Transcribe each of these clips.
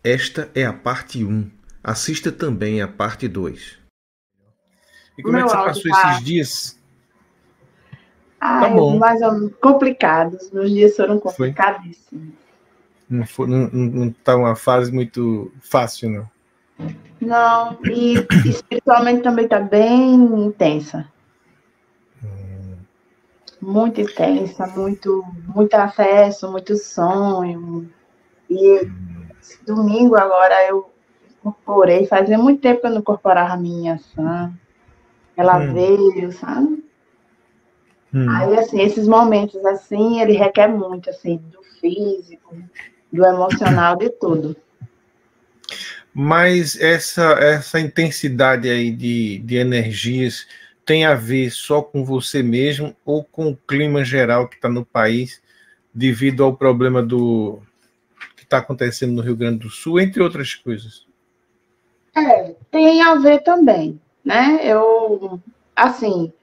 Esta é a parte 1. Assista também a parte 2. E O como é que meu você áudio passou tá, esses dias? Tá ai, bom. mais ou menos complicados. Meus dias foram Foi. complicadíssimos. Não tá uma fase muito fácil, não. Não, e espiritualmente também tá bem intensa. Muito intensa, muito acesso, muito sonho. E esse domingo agora eu incorporei, fazia muito tempo que eu não incorporava a minha Sam. Ela Hum, veio, sabe? hum. Aí, assim, esses momentos, assim, ele requer muito, assim, do físico, do emocional, de tudo. Mas essa intensidade aí de energias tem a ver só com você mesmo ou com o clima geral que está no país devido ao problema do que está acontecendo no Rio Grande do Sul, entre outras coisas? É, tem a ver também, né? Assim,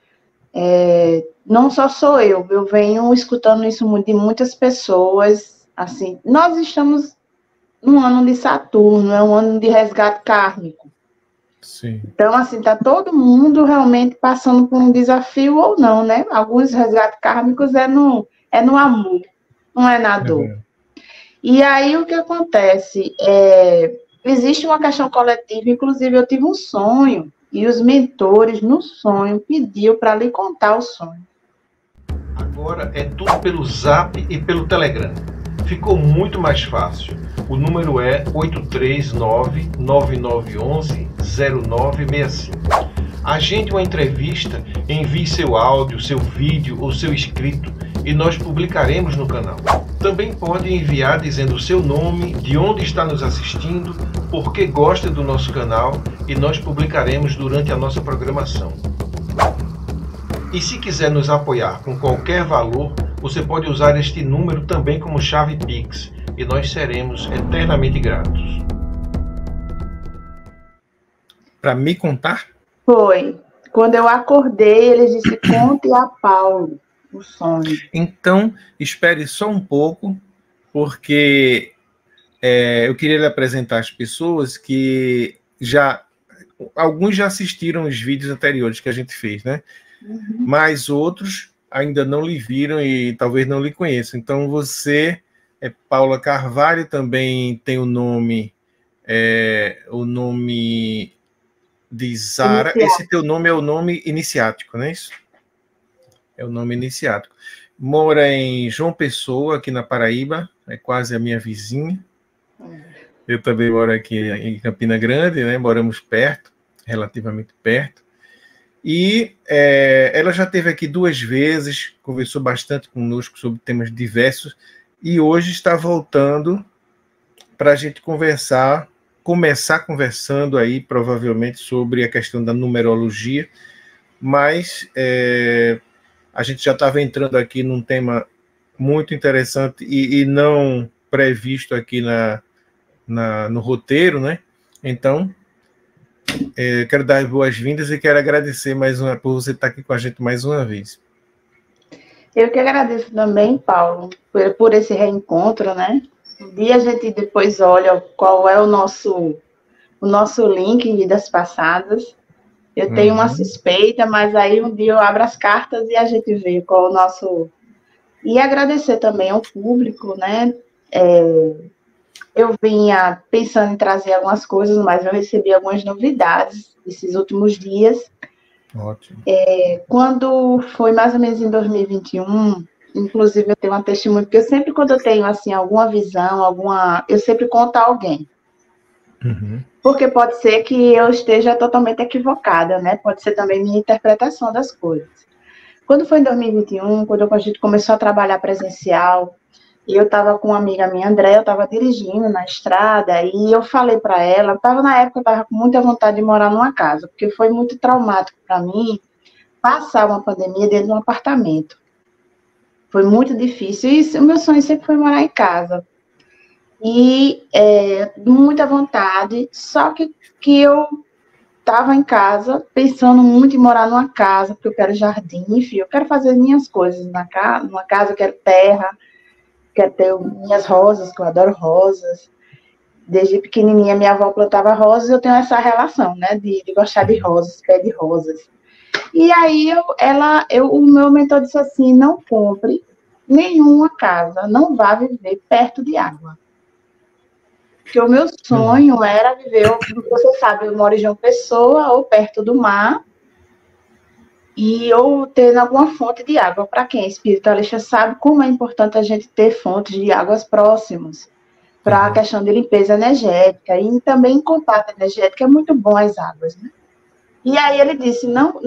não só sou eu venho escutando isso de muitas pessoas, assim, nós estamos num ano de Saturno, é um ano de resgate kármico. Sim. Então, assim, tá todo mundo realmente passando por um desafio ou não, né? Alguns resgates kármicos é no amor, não é na dor. Uhum. E aí o que acontece? Existe uma questão coletiva, inclusive eu tive um sonho, e os mentores no sonho pediu para lhe contar o sonho. Agora é tudo pelo Zap e pelo Telegram. Ficou muito mais fácil. O número é 839-9911-0965. Agende uma entrevista, envie seu áudio, seu vídeo ou seu escrito e nós publicaremos no canal. Também pode enviar dizendo o seu nome, de onde está nos assistindo, por que gosta do nosso canal e nós publicaremos durante a nossa programação. E se quiser nos apoiar com qualquer valor, você pode usar este número também como chave Pix e nós seremos eternamente gratos. Para me contar? Foi. Quando eu acordei, ele disse: conte a Paulo o sonho. Então, espere só um pouco, porque eu queria lhe apresentar as pessoas que alguns já assistiram os vídeos anteriores que a gente fez, né? Uhum. Mas outros ainda não lhe viram e talvez não lhe conheçam. Então, você é Paula Carvalho, também tem o nome de Zara. Esse teu nome é o nome iniciático, não é isso? É o nome iniciático. Mora em João Pessoa, aqui na Paraíba, é quase a minha vizinha. Eu também moro aqui em Campina Grande, né? Moramos perto, relativamente perto. E ela já esteve aqui 2 vezes, conversou bastante conosco sobre temas diversos, e hoje está voltando para a gente começar conversando aí, provavelmente, sobre a questão da numerologia, mas a gente já estava entrando aqui num tema muito interessante e não previsto aqui no roteiro, né? Então, quero dar as boas-vindas e quero agradecer por você estar aqui com a gente mais uma vez. Eu que agradeço também, Paulo, por esse reencontro, né? Um dia a gente depois olha qual é o nosso link de vidas passadas. Eu tenho uma suspeita, mas aí um dia eu abro as cartas e a gente vê qual é o nosso... E agradecer também ao público, né? Eu vinha pensando em trazer algumas coisas, mas eu recebi algumas novidades esses últimos dias. Ótimo. Quando foi mais ou menos em 2021, inclusive eu tenho uma testemunha, porque eu sempre, quando eu tenho assim, alguma visão, eu sempre conto a alguém. Uhum. Porque pode ser que eu esteja totalmente equivocada, né? Pode ser também minha interpretação das coisas. Quando foi em 2021, quando a gente começou a trabalhar presencial, e eu estava com uma amiga minha, André, eu estava dirigindo na estrada, e eu falei para ela, na época eu estava com muita vontade de morar numa casa, porque foi muito traumático para mim passar uma pandemia dentro de um apartamento. Foi muito difícil, e o meu sonho sempre foi morar em casa. E muita vontade, só que eu estava em casa, pensando muito em morar numa casa, porque eu quero jardim, enfim, eu quero fazer minhas coisas numa casa, eu quero terra, quero ter minhas rosas, que eu adoro rosas. Desde pequenininha, minha avó plantava rosas, eu tenho essa relação, né, de gostar de rosas, pé de rosas. E aí, o meu mentor disse assim, não compre nenhuma casa, não vá viver perto de água. Porque o meu sonho era viver, você sabe, eu moro em João Pessoa, ou perto do mar, e ou ter alguma fonte de água. Para quem é espiritualista sabe como é importante a gente ter fontes de águas próximas, para a questão de limpeza energética, e também contato energético, é muito bom as águas, né? E aí ele disse, não,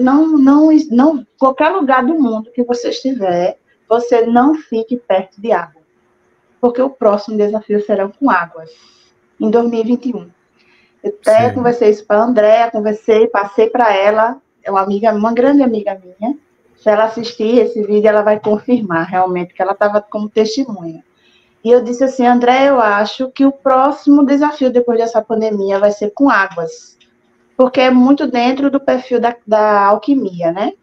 qualquer lugar do mundo que você estiver, você não fique perto de água, porque o próximo desafio será com águas, em 2021. Eu até conversei isso para a Andréa, passei para ela, é uma grande amiga minha, se ela assistir esse vídeo, ela vai confirmar realmente que ela estava como testemunha. E eu disse assim, Andréa, eu acho que o próximo desafio depois dessa pandemia vai ser com águas, porque é muito dentro do perfil da alquimia, né?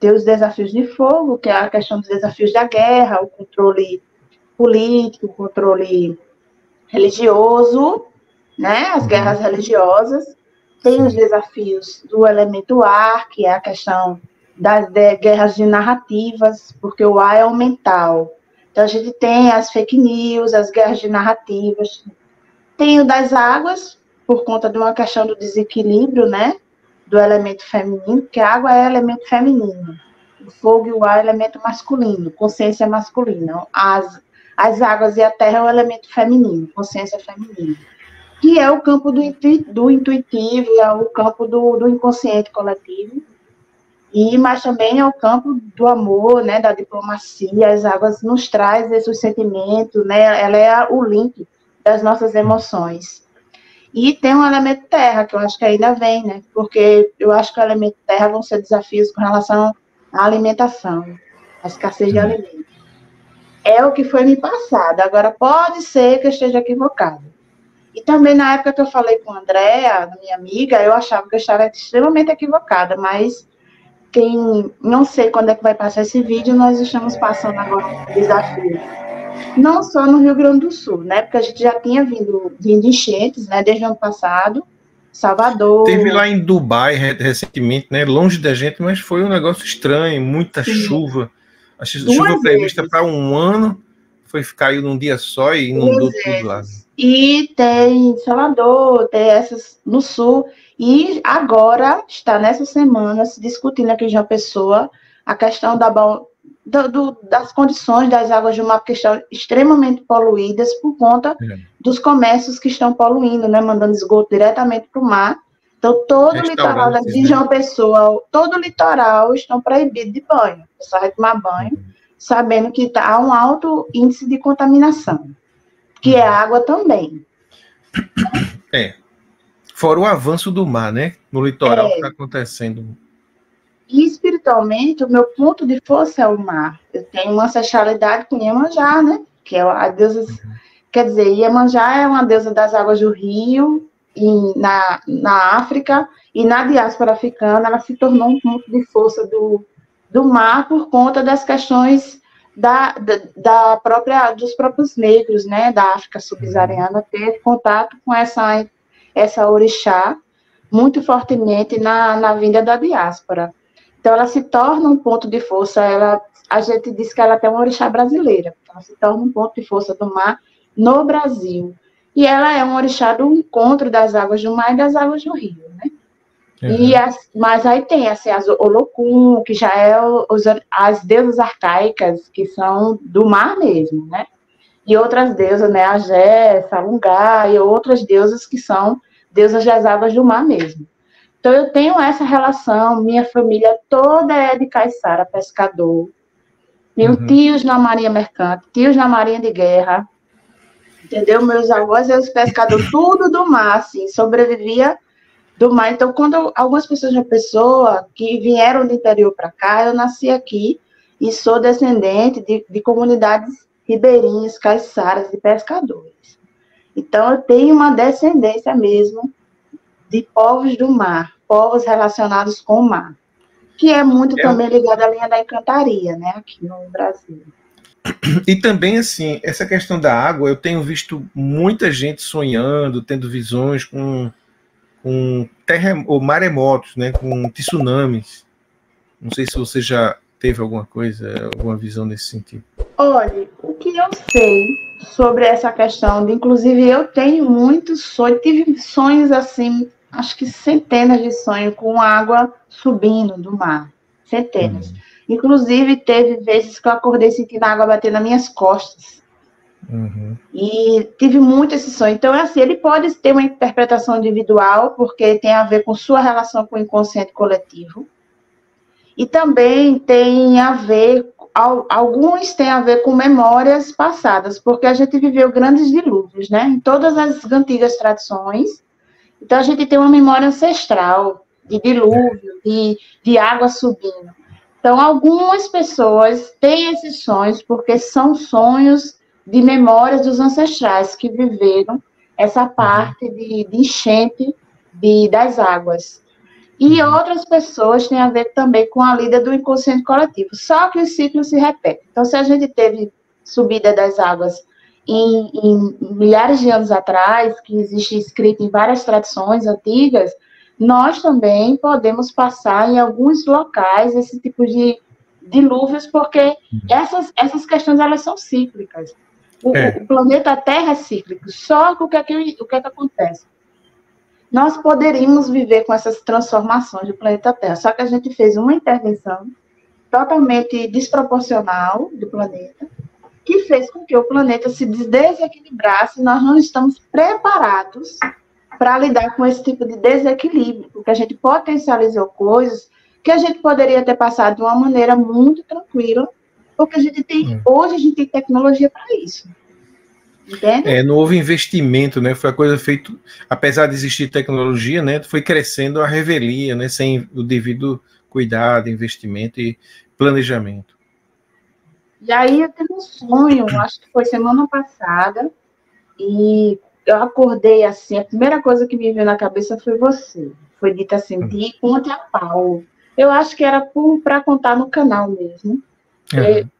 Tem os desafios de fogo, que é a questão dos desafios da guerra, o controle político, o controle religioso, né? As guerras religiosas. Tem os desafios do elemento ar, que é a questão das guerras de narrativas, porque o ar é o mental. Então, a gente tem as fake news, as guerras de narrativas. Tem o das águas, por conta de uma questão do desequilíbrio, né, do elemento feminino, porque a água é elemento feminino, o fogo e o ar é elemento masculino, consciência masculina, as águas e a terra é o elemento feminino, consciência feminina, que é o campo do intuitivo, é o campo do inconsciente coletivo, mas também é o campo do amor, né, da diplomacia. As águas nos traz esses sentimentos, né, ela é o link das nossas emoções. E tem um elemento terra, que eu acho que ainda vem, né? Porque eu acho que o elemento terra vão ser desafios com relação à alimentação, à escassez de alimentos. É o que foi me passado. Agora, pode ser que eu esteja equivocada. E também, na época que eu falei com a Andréa, minha amiga, eu achava que eu estava extremamente equivocada, mas não sei quando é que vai passar esse vídeo, nós estamos passando agora um desafio. Não só no Rio Grande do Sul, né? Porque a gente já tinha vindo enchentes, né? Desde o ano passado, Salvador. Teve lá em Dubai recentemente, né? Longe da gente, mas foi um negócio estranho, muita chuva. A chuva prevista para um ano caiu num dia só e inundou tudo lá. E tem Salvador, tem essas no sul. E agora está nessa semana se discutindo aqui em João Pessoa a questão das condições das águas do mar, que estão extremamente poluídas por conta dos comércios que estão poluindo, né, mandando esgoto diretamente para o mar. Então, todo o litoral de João Pessoa, todo o litoral estão proibidos de banho. O pessoal vai tomar banho, sabendo que há um alto índice de contaminação, que é água também. Fora o avanço do mar, né, no litoral que está acontecendo. E espiritualmente, o meu ponto de força é o mar. Eu tenho uma ancestralidade com Iemanjá, né? Que é a deusa. Quer dizer, Iemanjá é uma deusa das águas do rio, na África, e na diáspora africana, ela se tornou um ponto de força do mar por conta das questões dos próprios negros, né? Da África subsaariana, ter contato com essa orixá muito fortemente na vinda da diáspora. Então, ela se torna um ponto de força, a gente diz que ela tem uma orixá brasileira, ela se torna um ponto de força do mar no Brasil. E ela é um orixá do encontro das águas do mar e das águas do rio, né? Mas aí tem, assim, as Olokun, que já é as deusas arcaicas, que são do mar mesmo, né? E outras deusas, né? Agé, Salungá, e outras deusas que são deusas das águas do mar mesmo. Então, eu tenho essa relação, minha família toda é de caiçara, pescador. Tenho tios na marinha mercante, tios na marinha de guerra, entendeu? Meus avós eram os pescadores, tudo do mar, assim, sobrevivia do mar. Então, quando algumas pessoas da pessoa que vieram do interior para cá, eu nasci aqui e sou descendente de comunidades ribeirinhas, caiçaras, de pescadores. Então, eu tenho uma descendência mesmo de povos do mar, povos relacionados com o mar, que é muito também ligado à linha da encantaria, né, aqui no Brasil. E também, assim, essa questão da água, eu tenho visto muita gente sonhando, tendo visões com ou maremotos, né, com tsunamis. Não sei se você já teve alguma coisa, alguma visão nesse sentido. Olha, o que eu sei sobre essa questão de, inclusive, eu tenho muitos sonhos, tive sonhos assim, acho que centenas de sonhos com água subindo do mar, centenas. Inclusive, teve vezes que eu acordei sentindo a água bater nas minhas costas. E tive muito esse sonho. Então, assim, ele pode ter uma interpretação individual, porque tem a ver com sua relação com o inconsciente coletivo. E também tem a ver, alguns têm a ver com memórias passadas, porque a gente viveu grandes dilúvios, né? Em todas as antigas tradições. Então, a gente tem uma memória ancestral de dilúvio, de água subindo. Então, algumas pessoas têm esses sonhos, porque são sonhos de memórias dos ancestrais que viveram essa parte de enchente das águas. E outras pessoas têm a ver também com a lida do inconsciente coletivo. Só que os ciclos se repetem. Então, se a gente teve subida das águas em milhares de anos atrás, que existe escrito em várias tradições antigas, nós também podemos passar em alguns locais esse tipo de dilúvios, porque essas questões, elas são cíclicas. O planeta Terra é cíclico. Só que o que é que acontece? Nós poderíamos viver com essas transformações do planeta Terra, só que a gente fez uma intervenção totalmente desproporcional do planeta, que fez com que o planeta se desequilibrasse, e nós não estamos preparados para lidar com esse tipo de desequilíbrio, porque a gente potencializou coisas que a gente poderia ter passado de uma maneira muito tranquila, porque a gente tem, hoje a gente tem tecnologia para isso. Entende? Não houve investimento, né? Foi a coisa feita, apesar de existir tecnologia, né? Foi crescendo a revelia, né? Sem o devido cuidado, investimento e planejamento. E aí eu tive um sonho, acho que foi semana passada, e eu acordei assim, a primeira coisa que me veio na cabeça foi você. Foi dito assim, de conte a Paulo. Eu acho que era para contar no canal mesmo.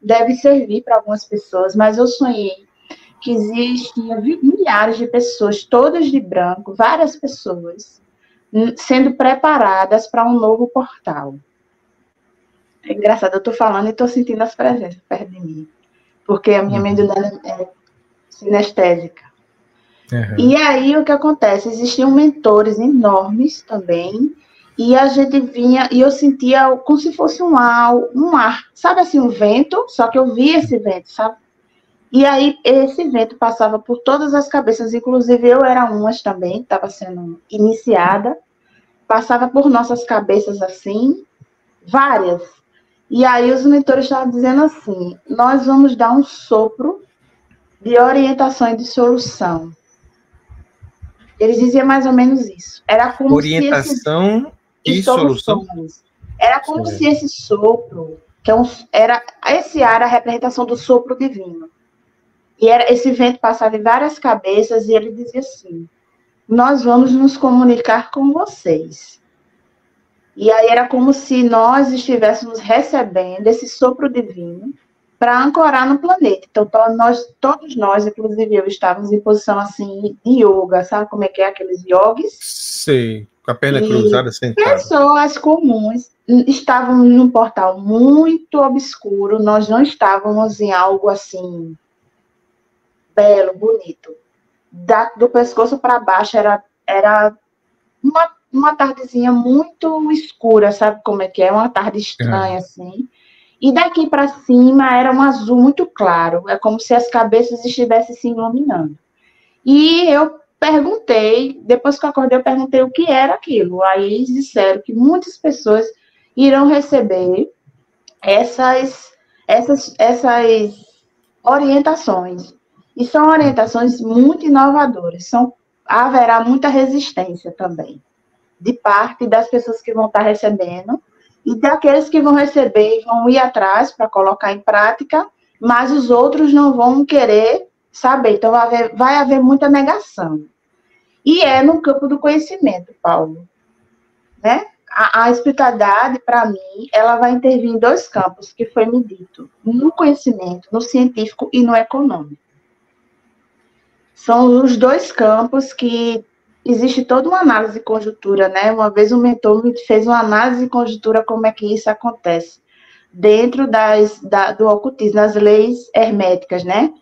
Deve servir para algumas pessoas, mas eu sonhei que existiam milhares de pessoas, todas de branco, várias pessoas, sendo preparadas para um novo portal. É engraçado, eu estou falando e estou sentindo as presenças perto de mim, porque a minha mediunidade é sinestésica. E aí, o que acontece? Existiam mentores enormes também, e a gente vinha, e eu sentia como se fosse um ar, sabe assim, um vento, só que eu via esse vento, sabe? E aí, esse vento passava por todas as cabeças, inclusive eu era uma também, estava sendo iniciada, passava por nossas cabeças assim, várias. E aí os mentores estavam dizendo assim, nós vamos dar um sopro de orientação e de solução. Eles diziam mais ou menos isso. Era como orientação e solução. Era como se esse sopro, esse ar, a representação do sopro divino. E esse vento passava em várias cabeças e ele dizia assim, nós vamos nos comunicar com vocês. E aí era como se nós estivéssemos recebendo esse sopro divino para ancorar no planeta. Então, todos nós, inclusive eu, estávamos em posição assim de yoga, sabe como é que é aqueles yogis? Sei, com a perna cruzada, sentada. Pessoas comuns estávamos num portal muito obscuro, nós não estávamos em algo assim belo, bonito. Do pescoço para baixo era uma tardezinha muito escura, sabe como é que é? Uma tarde estranha, assim. E daqui para cima era um azul muito claro. É como se as cabeças estivessem se iluminando. E eu perguntei, depois que eu acordei, eu perguntei o que era aquilo. Aí eles disseram que muitas pessoas irão receber essas orientações. E são orientações muito inovadoras. Haverá muita resistência também, de parte das pessoas que vão estar recebendo, e daqueles que vão receber e vão ir atrás para colocar em prática, mas os outros não vão querer saber. Então, vai haver muita negação. E é no campo do conhecimento, Paulo. Né? a espiritualidade, para mim, ela vai intervir em 2 campos, que foi me dito, no conhecimento, no científico e no econômico. São os 2 campos que existe toda uma análise de conjuntura, né? Uma vez um mentor me fez uma análise de conjuntura, como é que isso acontece, dentro do ocultismo, das leis herméticas, né?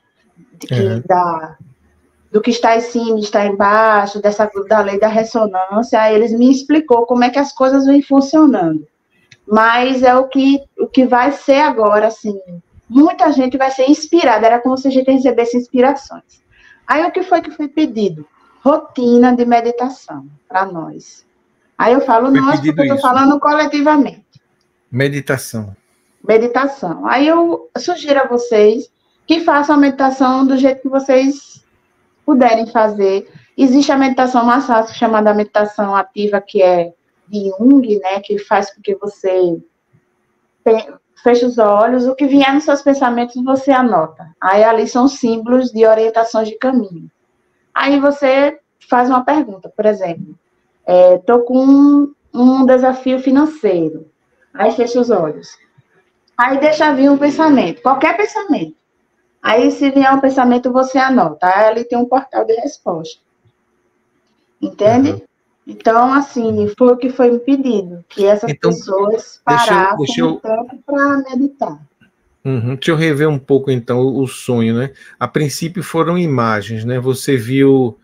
Do que está em cima, está embaixo, da lei da ressonância. Aí eles me explicou como é que as coisas vêm funcionando. Mas é o que vai ser agora, assim, muita gente vai ser inspirada, era como se a gente recebesse inspirações. Aí o que foi pedido? Rotina de meditação para nós. Aí eu falo nós, porque eu estou falando coletivamente. Meditação. Aí eu sugiro a vocês que façam a meditação do jeito que vocês puderem fazer. Existe a meditação mais fácil, chamada meditação ativa, que é de Jung, né, que faz com que você feche os olhos, o que vier nos seus pensamentos você anota. Aí ali são símbolos de orientações de caminho. Aí você faz uma pergunta, por exemplo, estou com um desafio financeiro. Aí fecha os olhos. Aí deixa vir um pensamento, qualquer pensamento. Aí, se vier um pensamento, você anota. Aí, ali tem um portal de resposta. Entende? Uhum. Então, assim, foi o que foi me pedido. Que essas pessoas parassem um tempo para meditar. Uhum. Deixa eu rever um pouco, então, o sonho, né? A princípio foram imagens, né? Você viu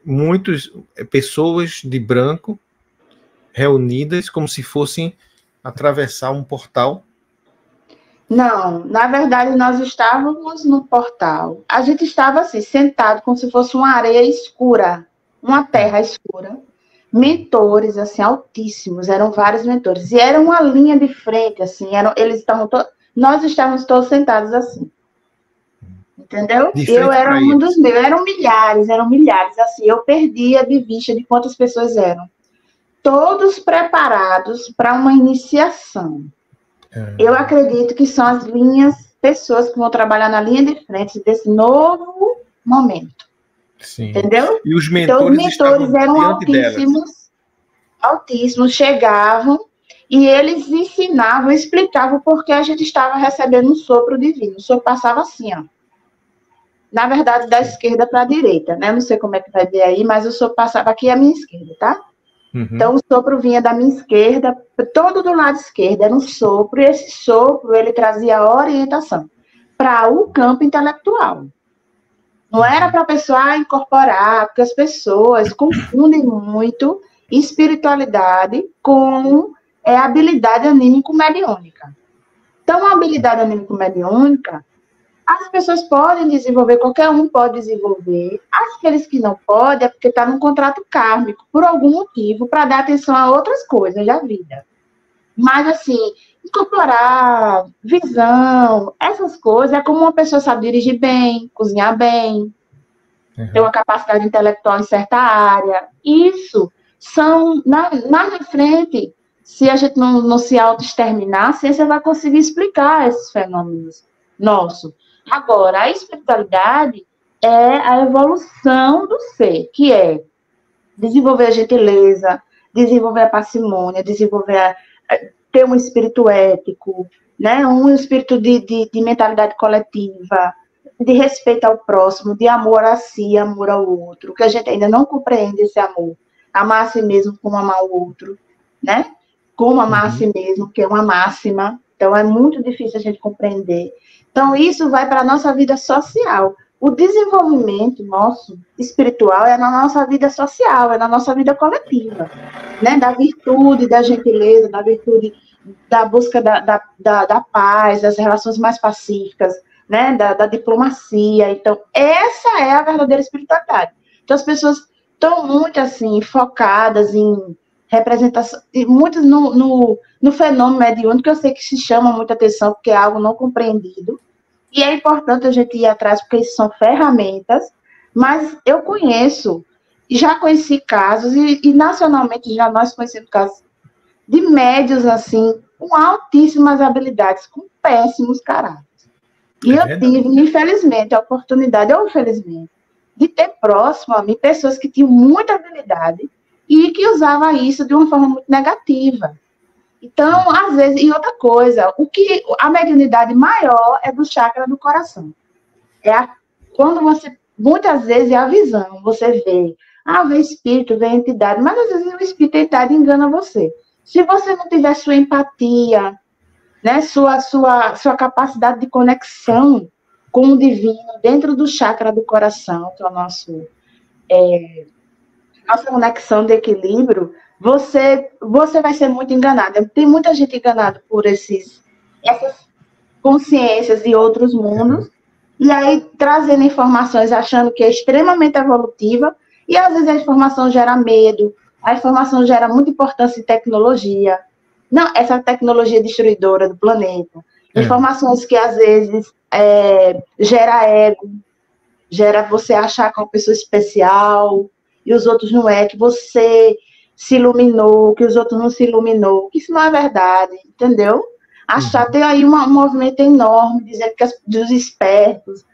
muitas pessoas de branco reunidas como se fossem atravessar um portal. Não, na verdade, nós estávamos no portal. A gente estava assim, sentado, como se fosse uma areia escura, uma terra escura. Mentores, assim, altíssimos, eram vários mentores. E era uma linha de frente, assim, nós estávamos todos sentados assim. Entendeu? Eu era um dos meus, eram milhares, assim, eu perdia de vista de quantas pessoas eram. Todos preparados para uma iniciação. Eu acredito que são as pessoas que vão trabalhar na linha de frente desse novo momento. Sim. Entendeu? E os mentores eram altíssimos, chegavam e eles ensinavam, explicavam porque a gente estava recebendo um sopro divino. O sopro passava assim, ó. Na verdade, da esquerda para a direita, né? Não sei como é que vai ver aí, mas o sopro passava aqui à minha esquerda, tá? Uhum. Então, o sopro vinha da minha esquerda, todo do lado esquerdo era um sopro, e esse sopro, ele trazia orientação para o campo intelectual. Não era para a pessoa incorporar, porque as pessoas confundem muito espiritualidade com habilidade anímico-mediúnica. Então, a habilidade anímico-mediúnica, as pessoas podem desenvolver, qualquer um pode desenvolver. Aqueles que não podem é porque está num contrato kármico, por algum motivo, para dar atenção a outras coisas da vida. Mas, assim, incorporar visão, essas coisas, é como uma pessoa sabe dirigir bem, cozinhar bem, ter uma capacidade intelectual em certa área. Isso são, mais na frente, se a gente não se auto-exterminar, a ciência vai conseguir explicar esses fenômenos nossos. Agora, a espiritualidade é a evolução do ser, que é desenvolver a gentileza, desenvolver a parcimônia, ter um espírito ético, né? Um espírito de mentalidade coletiva, de respeito ao próximo, de amor a si, amor ao outro, que a gente ainda não compreende esse amor. Amar a si mesmo como amar o outro, né? Como amar a si mesmo, que é uma máxima. Então, é muito difícil a gente compreender. Então, isso vai para a nossa vida social. O desenvolvimento nosso espiritual é na nossa vida social, é na nossa vida coletiva, né? Da virtude, da gentileza, da virtude da busca da paz, das relações mais pacíficas, né? Da diplomacia. Então, essa é a verdadeira espiritualidade. Então, as pessoas estão muito, assim, focadas em representação, e muitas no fenômeno mediúnico, que eu sei que se chama muita atenção, porque é algo não compreendido, e é importante a gente ir atrás, porque isso são ferramentas, mas eu já conheci casos, e nacionalmente já nós conhecemos casos de médios, assim, com altíssimas habilidades, com péssimos caráteres. E eu tive, infelizmente, a oportunidade, ou infelizmente, de ter próximo a mim pessoas que tinham muita habilidade, e que usava isso de uma forma muito negativa. Então, às vezes, e outra coisa, a mediunidade maior é do chakra do coração. Quando você, muitas vezes, é a visão, você vê, vê espírito, vê entidade, mas às vezes o espírito e a entidade engana você. Se você não tiver sua empatia, né, sua capacidade de conexão com o divino dentro do chakra do coração, que é o nossa conexão de equilíbrio, você vai ser muito enganado. Tem muita gente enganada por essas consciências de outros mundos, e aí trazendo informações achando que é extremamente evolutiva, e às vezes a informação gera medo, a informação gera muita importância em tecnologia, não, essa tecnologia destruidora do planeta, informações que às vezes gera ego, gera você achar que é uma pessoa especial, e os outros não que você se iluminou, que os outros não se iluminou, que isso não é verdade, entendeu? Achar, tem aí um movimento enorme, dizendo que dos espertos,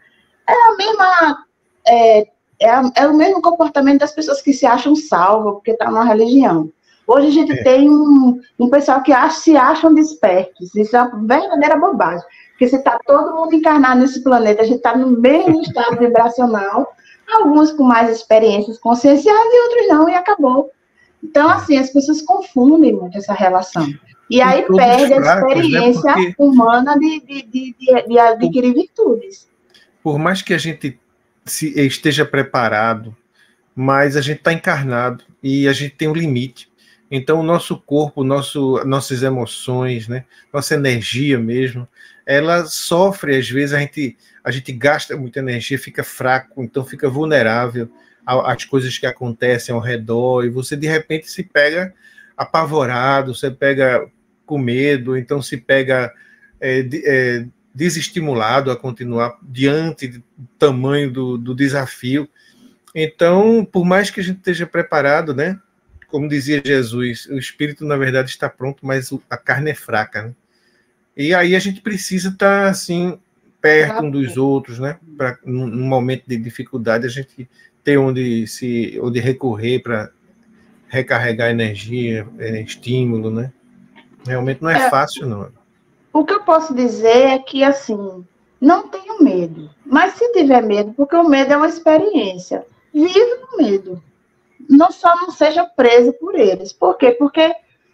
é o mesmo comportamento das pessoas que se acham salvas, porque está numa religião. Hoje a gente tem um pessoal que se acham despertos, isso é uma verdadeira bobagem, porque se está todo mundo encarnado nesse planeta, a gente está no mesmo estado vibracional, alguns com mais experiências conscienciais e outros não, e acabou. Então, assim, as pessoas confundem muito essa relação. E aí perde a experiência humana de adquirir virtudes. Por mais que a gente esteja preparado, mas a gente está encarnado e a gente tem um limite. Então, o nosso corpo, nossas emoções, né, nossa energia mesmo, ela sofre, às vezes, a gente gasta muita energia, fica fraco, então fica vulnerável às coisas que acontecem ao redor, e você, de repente, se pega apavorado, você pega com medo, então se pega desestimulado a continuar diante do tamanho do desafio. Então, por mais que a gente esteja preparado, né, como dizia Jesus, o espírito, na verdade, está pronto, mas a carne é fraca, né? E aí a gente precisa estar, assim, perto um dos outros, né? Para, num momento de dificuldade, a gente ter onde recorrer para recarregar energia, estímulo, né? Realmente não é fácil, não. O que eu posso dizer é que, assim, não tenho medo. Mas se tiver medo, porque o medo é uma experiência, vive no medo. Não seja preso por eles. Por quê? Porque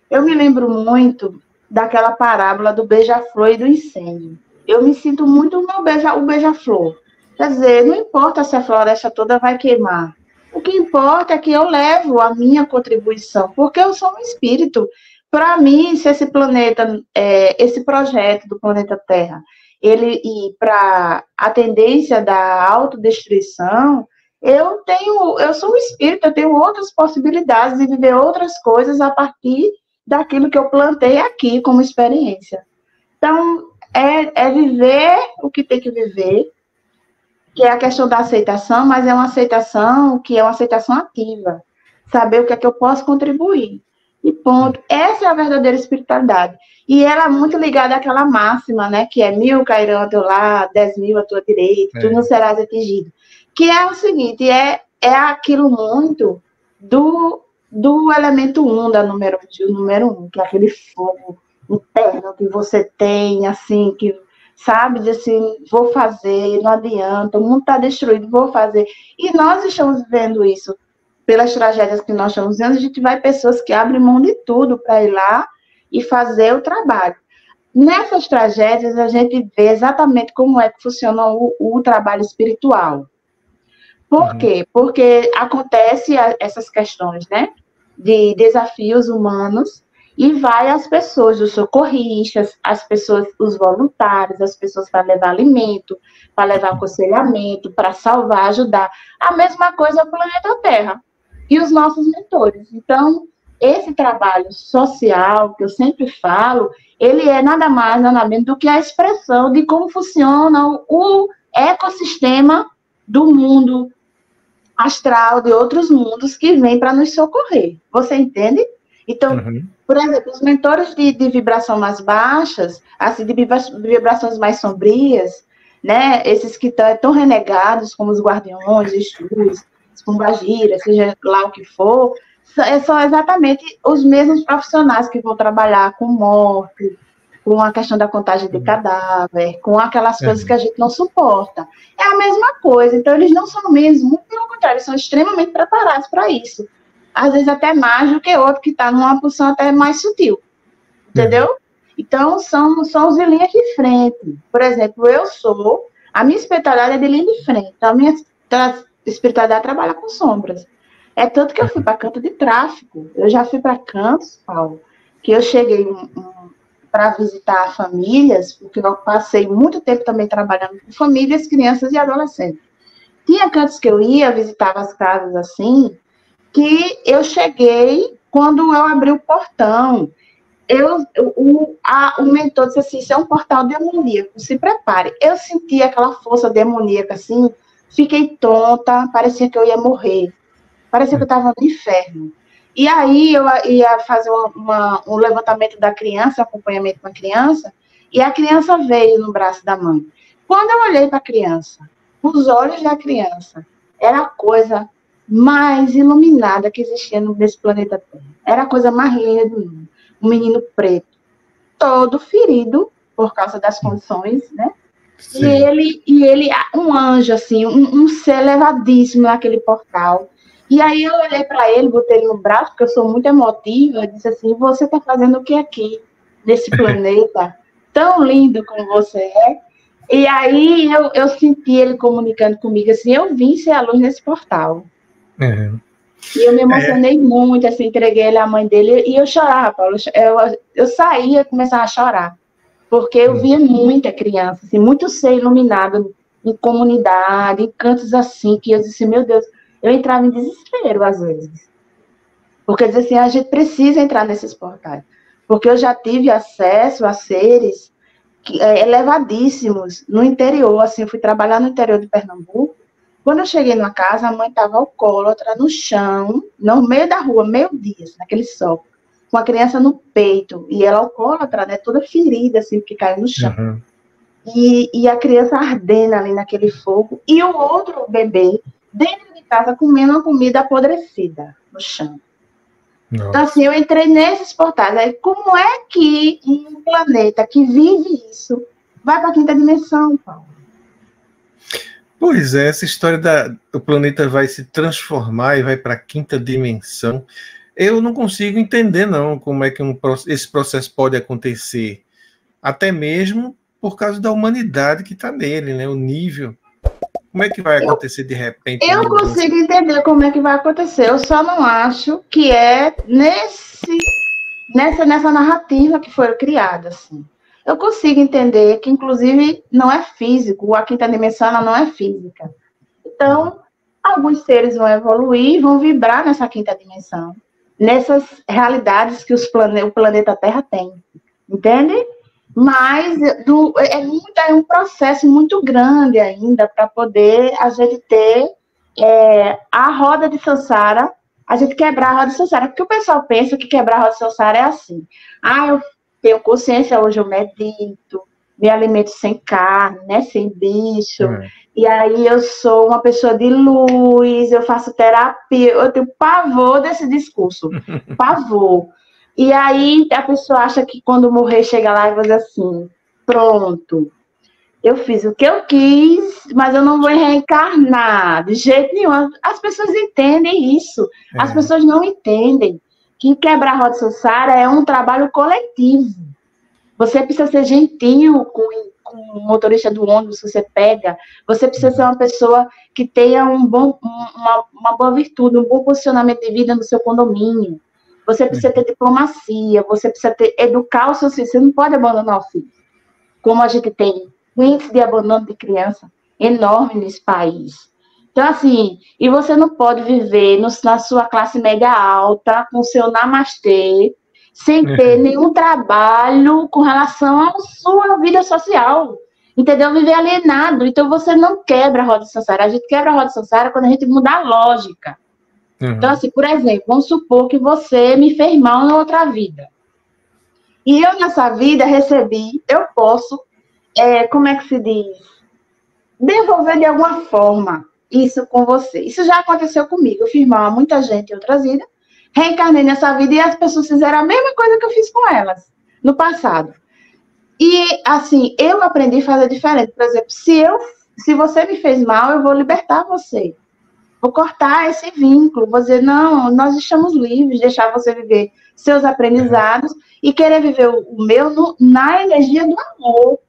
eu me lembro muito daquela parábola do beija-flor e do incêndio. Eu me sinto muito o beija-flor. Quer dizer, não importa se a floresta toda vai queimar. O que importa é que eu levo a minha contribuição, porque eu sou um espírito. Para mim, se esse planeta, esse projeto do planeta Terra, ele ir para a tendência da autodestruição, eu sou um espírito, eu tenho outras possibilidades de viver outras coisas a partir daquilo que eu plantei aqui como experiência. Então, é viver o que tem que viver, que é a questão da aceitação, mas é uma aceitação que é uma aceitação ativa. Saber o que é que eu posso contribuir. E ponto. Essa é a verdadeira espiritualidade. E ela é muito ligada àquela máxima, né? Que é 1000 cairão ao teu lado, 10.000 à tua direita, tu não serás atingido. Que é o seguinte, é aquilo muito do elemento 1 da número 1, que é aquele fogo interno que você tem, assim, que sabe, de assim, vou fazer, não adianta, o mundo está destruído, vou fazer. E nós estamos vivendo isso. Pelas tragédias que nós estamos vendo, a gente vai pessoas que abrem mão de tudo para ir lá e fazer o trabalho. Nessas tragédias, a gente vê exatamente como é que funciona o trabalho espiritual. Por quê? Porque acontece essas questões, né, de desafios humanos, e vai as pessoas, os socorristas, as pessoas, os voluntários, as pessoas para levar alimento, para levar aconselhamento, para salvar, ajudar. A mesma coisa o planeta Terra e os nossos mentores. Então, esse trabalho social, que eu sempre falo, ele é nada mais, nada menos do que a expressão de como funciona o ecossistema do mundo astral, de outros mundos que vem para nos socorrer. Você entende? Então, por exemplo, os mentores de vibração mais baixas, assim, de vibrações mais sombrias, né, esses que estão renegados, como os guardiões, Exus, os pombagiras, seja lá o que for, são exatamente os mesmos profissionais que vão trabalhar com morte, com a questão da contagem de cadáver, com aquelas coisas que a gente não suporta. É a mesma coisa. Então, eles não são ruins, muito pelo contrário, eles são extremamente preparados para isso. Às vezes até mais do que outro que está numa posição até mais sutil. Entendeu? Então, são os de linha de frente. Por exemplo, a minha espiritualidade é de linha de frente. Então, a minha espiritualidade trabalha com sombras. É tanto que eu fui para canto de tráfico. Eu já fui para cantos, Paulo, que eu cheguei para visitar famílias, porque eu passei muito tempo também trabalhando com famílias, crianças e adolescentes. Tinha cantos que eu ia, visitava as casas assim, que eu cheguei, quando eu abri o portão, o mentor disse assim, isso é um portal demoníaco, se prepare. Eu senti aquela força demoníaca assim, fiquei tonta, parecia que eu ia morrer, parecia que eu estava no inferno. E aí eu ia fazer um levantamento da criança, acompanhamento com a criança, e a criança veio no braço da mãe. Quando eu olhei para a criança, os olhos da criança, era a coisa mais iluminada que existia nesse planeta Terra. Era a coisa mais linda do mundo. Um menino preto, todo ferido por causa das condições, né? Sim. E ele, um anjo, assim, um ser elevadíssimo naquele portal. E aí eu olhei para ele, botei ele no braço, porque eu sou muito emotiva, e disse assim, você está fazendo o que aqui, nesse planeta tão lindo como você é? E aí eu senti ele comunicando comigo assim, eu vim ser a luz nesse portal. E eu me emocionei muito, assim, entreguei ele à mãe dele, e eu chorava, Paulo, eu saía e começava a chorar, porque eu via muita criança, assim, muito ser iluminado em comunidade, em cantos assim, que eu disse, meu Deus, eu entrava em desespero às vezes, porque dizia assim, a gente precisa entrar nesses portais, porque eu já tive acesso a seres elevadíssimos no interior, assim, eu fui trabalhar no interior de Pernambuco. Quando eu cheguei na casa, a mãe estava alcoólatra no chão, no meio da rua, meio-dia, assim, naquele sol, com a criança no peito, e ela alcoólatra, né, toda ferida, assim, porque caiu no chão. E a criança ardendo ali naquele fogo, e o outro bebê dentro de casa comendo uma comida apodrecida no chão. Nossa. Então, assim, eu entrei nesses portais. Aí, como é que um planeta que vive isso vai para a quinta dimensão, Paulo? Pois é, essa história o planeta vai se transformar e vai para a quinta dimensão. Eu não consigo entender, não, como é que esse processo pode acontecer. Até mesmo por causa da humanidade que está nele, né? O nível. Como é que vai acontecer de repente? Eu consigo entender como é que vai acontecer. Eu só não acho que é nessa narrativa que foi criada, assim. Eu consigo entender que, inclusive, não é físico. A quinta dimensão ela não é física. Então, alguns seres vão evoluir, vão vibrar nessa quinta dimensão, nessas realidades que o planeta Terra tem. Entende? Mas é um processo muito grande ainda para poder a gente ter a roda de Sansara, a gente quebrar a roda de Sansara. Porque o pessoal pensa que quebrar a roda de Sansara é assim. Eu tenho consciência, hoje eu medito, me alimento sem carne, né, sem bicho, e aí eu sou uma pessoa de luz, eu faço terapia, eu tenho pavor desse discurso, pavor. E aí a pessoa acha que quando morrer chega lá e vai dizer assim, pronto, eu fiz o que eu quis, mas eu não vou reencarnar de jeito nenhum. As pessoas entendem isso, as pessoas não entendem que quebrar a roda de Sansara é um trabalho coletivo. Você precisa ser gentil com o motorista do ônibus que você pega, você precisa ser uma pessoa que tenha uma boa virtude, um bom posicionamento de vida no seu condomínio. Você precisa ter diplomacia, você precisa educar o seu filho, você não pode abandonar o filho. Como a gente tem um índice de abandono de criança enorme nesse país. Então, assim, e você não pode viver na sua classe média alta, com o seu namastê, sem ter nenhum trabalho com relação à sua vida social. Entendeu? Viver alienado. Então, você não quebra a roda de Sansara. A gente quebra a roda de Sansara quando a gente muda a lógica. Então, assim, por exemplo, vamos supor que você me fez mal na outra vida. E eu, nessa vida, eu posso, como é que se diz? Devolver de alguma forma isso com você. Isso já aconteceu comigo. Eu fiz mal a muita gente em outras vidas, reencarnei nessa vida e as pessoas fizeram a mesma coisa que eu fiz com elas no passado. E, assim, eu aprendi a fazer diferente. Por exemplo, se você me fez mal, eu vou libertar você. Vou cortar esse vínculo. Vou dizer, não, nós estamos livres, deixar você viver seus aprendizados e querer viver o meu na energia do amor,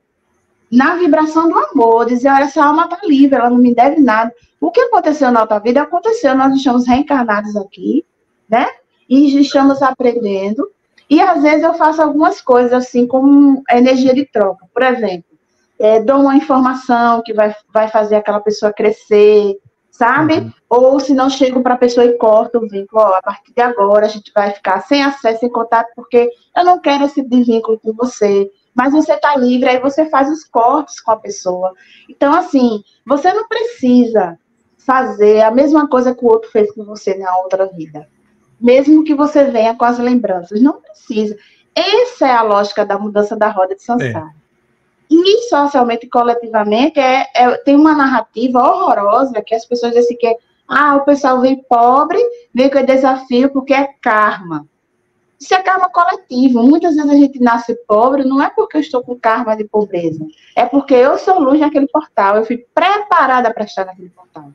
na vibração do amor. Dizer, olha, essa alma está livre, ela não me deve nada. O que aconteceu na outra vida, aconteceu. Nós estamos reencarnados aqui, né? E estamos aprendendo. E, às vezes, eu faço algumas coisas, assim, como energia de troca. Por exemplo, dou uma informação que vai fazer aquela pessoa crescer, sabe? Ou, se não, chego para a pessoa e corto o vínculo. Ó, a partir de agora, a gente vai ficar sem acesso, sem contato, porque eu não quero esse vínculo com você. Mas você está livre, aí você faz os cortes com a pessoa. Então, assim, você não precisa fazer a mesma coisa que o outro fez com você na outra vida. Mesmo que você venha com as lembranças, não precisa. Essa é a lógica da mudança da roda de samsara. E socialmente e coletivamente tem uma narrativa horrorosa que as pessoas dizem que o pessoal vem pobre, vem com desafio porque é karma. Isso é karma coletivo. Muitas vezes a gente nasce pobre, não é porque eu estou com karma de pobreza, é porque eu sou luz naquele portal, eu fui preparada para estar naquele portal.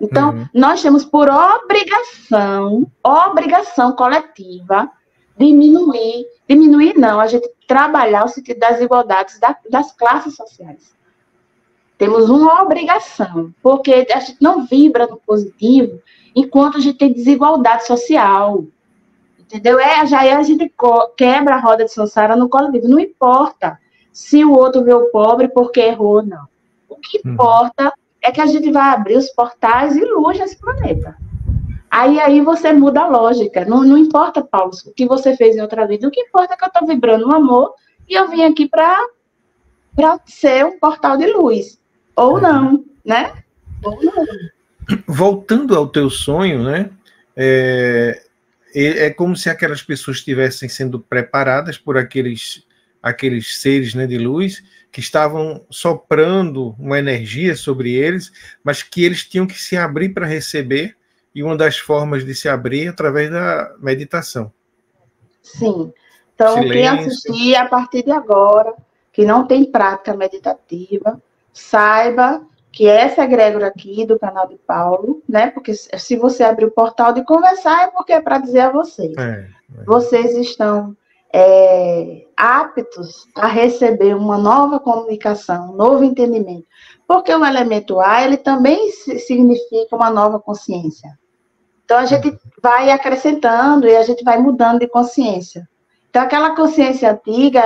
Então, nós temos por obrigação coletiva, diminuir não, a gente trabalhar o sentido das igualdades das classes sociais. Temos uma obrigação, porque a gente não vibra no positivo enquanto a gente tem desigualdade social. Entendeu? Já a gente quebra a roda de samsara no coletivo. Não importa se o outro vê o pobre porque errou, não. O que importa é que a gente vai abrir os portais e luz nesse planeta. Aí você muda a lógica. Não importa, Paulo, o que você fez em outra vida. O que importa é que eu estou vibrando no amor e eu vim aqui para ser um portal de luz. Ou não, né? Ou não. Voltando ao teu sonho, né? É como se aquelas pessoas estivessem sendo preparadas por aqueles seres, né, de luz, que estavam soprando uma energia sobre eles, mas que eles tinham que se abrir para receber, e uma das formas de se abrir é através da meditação. Sim. Então, silêncio. Quem assistir a partir de agora, que não tem prática meditativa, saiba que essa egrégora aqui do canal de Paulo, né? Porque se você abrir o portal de conversar, é porque é para dizer a vocês. Vocês estão aptos a receber uma nova comunicação, um novo entendimento. Porque o elemento ar, ele também significa uma nova consciência. Então, a gente vai acrescentando e a gente vai mudando de consciência. Então, aquela consciência antiga,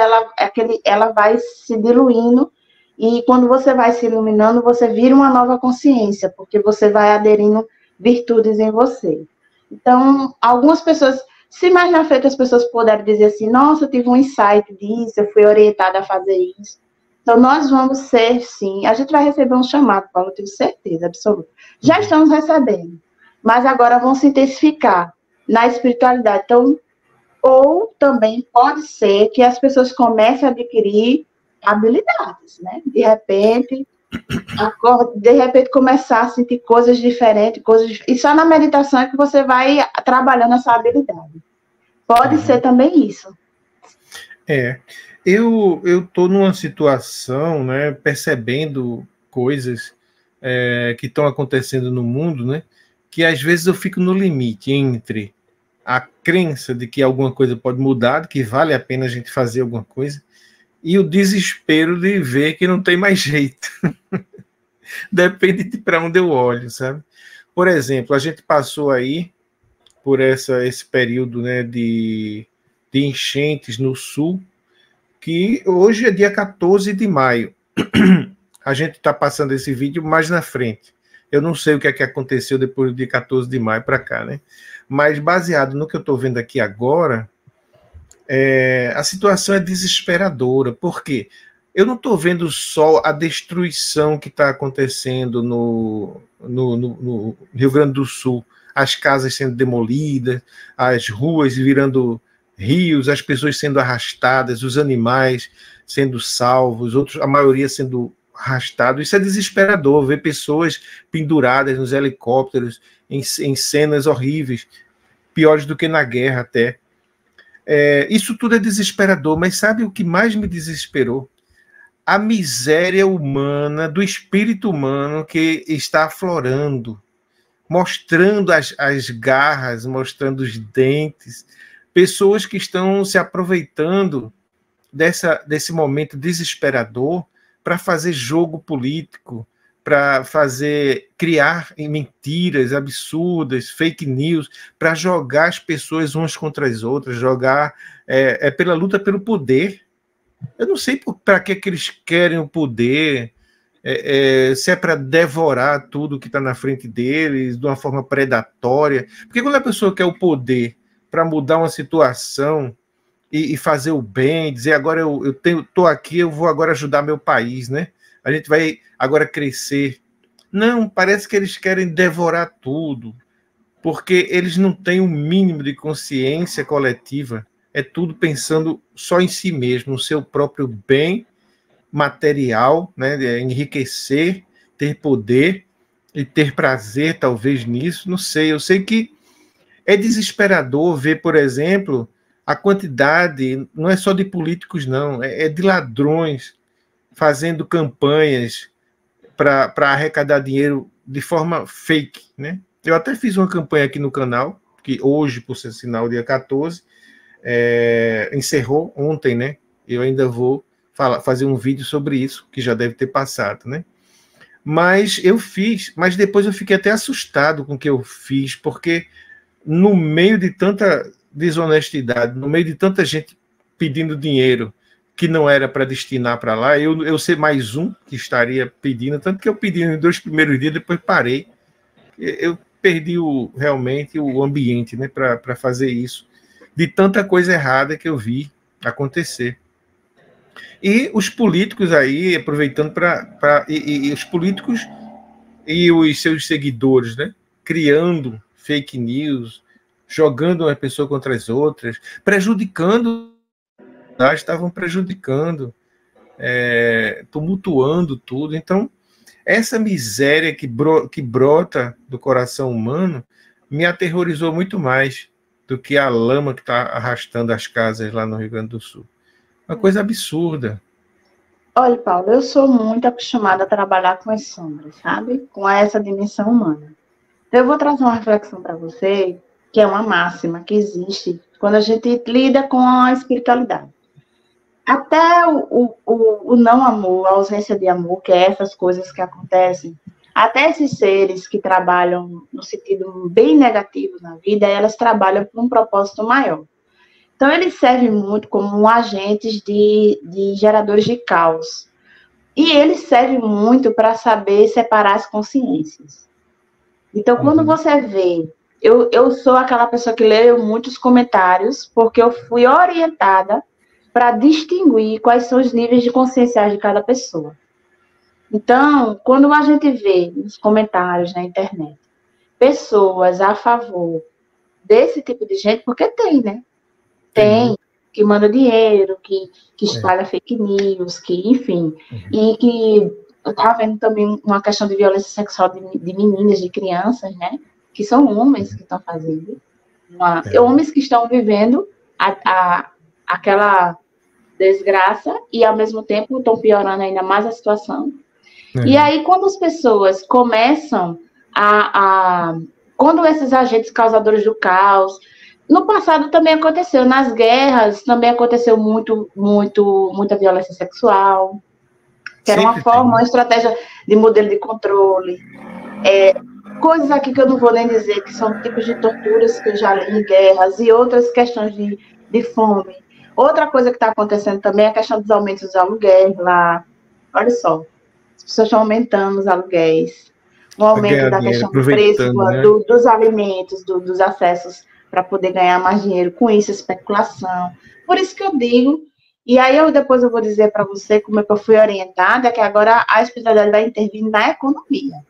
ela vai se diluindo. E quando você vai se iluminando, você vira uma nova consciência, porque você vai aderindo virtudes em você. Então, algumas pessoas, se mais na frente as pessoas puderem dizer assim, nossa, eu tive um insight disso, eu fui orientada a fazer isso. Então, nós vamos ser, sim, a gente vai receber um chamado, Paulo, eu tenho certeza absoluta. Já estamos recebendo, mas agora vão se intensificar na espiritualidade. Então, ou também pode ser que as pessoas comecem a adquirir habilidades, né? De repente começar a sentir coisas diferentes, e só na meditação é que você vai trabalhando essa habilidade. Pode ser também isso. Eu estou numa situação, né, percebendo coisas que estão acontecendo no mundo, né, que às vezes eu fico no limite entre a crença de que alguma coisa pode mudar, de que vale a pena a gente fazer alguma coisa, e o desespero de ver que não tem mais jeito. Depende de para onde eu olho, sabe? Por exemplo, a gente passou aí por esse período, né, de enchentes no sul, que hoje é dia 14 de maio. A gente está passando esse vídeo mais na frente. Eu não sei o que é que aconteceu depois do dia 14 de maio para cá, né? Mas baseado no que eu estou vendo aqui agora, a situação é desesperadora. Por quê? Eu não estou vendo só a destruição que está acontecendo no Rio Grande do Sul, as casas sendo demolidas, as ruas virando rios, as pessoas sendo arrastadas, os animais sendo salvos, a maioria sendo arrastados. Isso é desesperador, ver pessoas penduradas nos helicópteros, em cenas horríveis. piores do que na guerra até. Isso tudo é desesperador, mas sabe o que mais me desesperou? A miséria humana, do espírito humano que está aflorando, mostrando as garras, mostrando os dentes, pessoas que estão se aproveitando desse momento desesperador para fazer jogo político, para criar mentiras absurdas, fake news, para jogar as pessoas umas contra as outras, jogar pela luta pelo poder. Eu não sei para que eles querem o poder, se é para devorar tudo que está na frente deles de uma forma predatória. Porque quando a pessoa quer o poder para mudar uma situação e fazer o bem, dizer agora eu estou aqui, eu vou agora ajudar meu país, né? A gente vai agora crescer. Não, parece que eles querem devorar tudo, porque eles não têm o mínimo de consciência coletiva. É tudo pensando só em si mesmo, no seu próprio bem material, né? Enriquecer, ter poder e ter prazer, talvez, nisso. Não sei, eu sei que é desesperador ver, por exemplo, a quantidade, não é só de políticos, não, é de ladrões fazendo campanhas para arrecadar dinheiro de forma fake, né? Eu até fiz uma campanha aqui no canal, que hoje, por ser sinal, dia 14, encerrou ontem, né? Eu ainda vou fazer um vídeo sobre isso, que já deve ter passado, né? Mas eu fiz, mas depois eu fiquei até assustado com o que eu fiz, porque no meio de tanta desonestidade, no meio de tanta gente pedindo dinheiro que não era para destinar para lá, eu ser mais um que estaria pedindo, tanto que eu pedi nos 2 primeiros dias, depois parei. Eu perdi realmente o ambiente, né, para fazer isso, de tanta coisa errada que eu vi acontecer. E os políticos aí, aproveitando e os políticos e os seus seguidores, né, criando fake news, jogando uma pessoa contra as outras, prejudicando, estavam prejudicando, tumultuando tudo. Então, essa miséria que brota do coração humano me aterrorizou muito mais do que a lama que está arrastando as casas lá no Rio Grande do Sul. Uma coisa absurda. Olha, Paulo, eu sou muito acostumada a trabalhar com as sombras, sabe? Com essa dimensão humana. Então, eu vou trazer uma reflexão para você, que é uma máxima que existe quando a gente lida com a espiritualidade. Até o não amor, a ausência de amor, que é essas coisas que acontecem, até esses seres que trabalham no sentido bem negativo na vida, elas trabalham por um propósito maior. Então, eles servem muito como agentes de geradores de caos. E eles servem muito para saber separar as consciências. Então, quando você vê... Eu sou aquela pessoa que lê muitos comentários, porque eu fui orientada para distinguir quais são os níveis de consciência de cada pessoa. Então, quando a gente vê nos comentários na internet pessoas a favor desse tipo de gente, porque tem, né? Tem, que manda dinheiro, que espalha fake news, que, enfim, e que eu estava vendo também uma questão de violência sexual de meninas, de crianças, né? Que são homens que estão fazendo, homens que estão vivendo aquela desgraça e, ao mesmo tempo, estão piorando ainda mais a situação. E aí, quando as pessoas começam quando esses agentes causadores do caos... No passado também aconteceu, nas guerras também aconteceu muita violência sexual, que era uma forma, uma estratégia de modelo de controle. Coisas aqui que eu não vou nem dizer, que são tipos de torturas que eu já li em guerras, e outras questões de fome. Outra coisa que está acontecendo também é a questão dos aumentos dos aluguéis lá. Olha só, as pessoas estão aumentando os aluguéis, o aumento da questão do preço, né? dos alimentos, dos acessos para poder ganhar mais dinheiro com isso, especulação. Por isso que eu digo, e aí depois eu vou dizer para você como é que eu fui orientada, que agora a espiritualidade vai intervir na economia.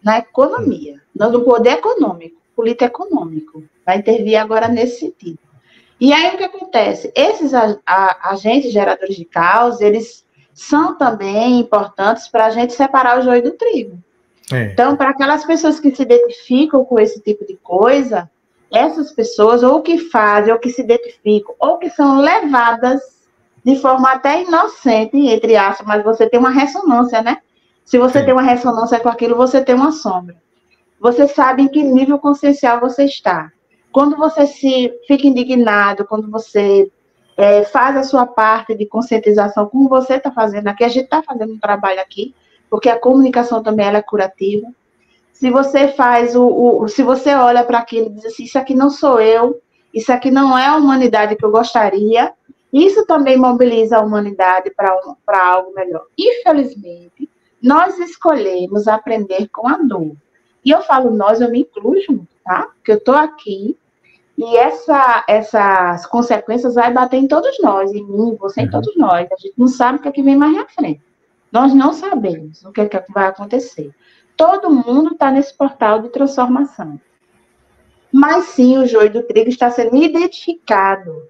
Na economia, no poder econômico, político econômico. Vai intervir agora nesse sentido. E aí o que acontece? Esses agentes geradores de caos, eles são também importantes para a gente separar o joio do trigo. Então, para aquelas pessoas que se identificam com esse tipo de coisa, essas pessoas, ou que fazem, ou que se identificam, ou que são levadas de forma até inocente, entre aspas, mas você tem uma ressonância, né? Se você Sim. tem uma ressonância com aquilo, você tem uma sombra. Você sabe em que nível consciencial você está. Quando você se fica indignado, quando você faz a sua parte de conscientização, como você está fazendo aqui, a gente está fazendo um trabalho aqui, porque a comunicação também ela é curativa. Se você faz se você olha para aquilo e diz assim, isso aqui não sou eu, isso aqui não é a humanidade que eu gostaria, isso também mobiliza a humanidade para algo melhor. Infelizmente, nós escolhemos aprender com a dor. E eu falo nós, eu me incluo junto, tá? Porque eu estou aqui e essas consequências vai bater em todos nós, em mim, em você, em todos nós. A gente não sabe o que é que vem mais na frente. Nós não sabemos o que é que vai acontecer. Todo mundo está nesse portal de transformação. Mas sim, o joio do trigo está sendo identificado.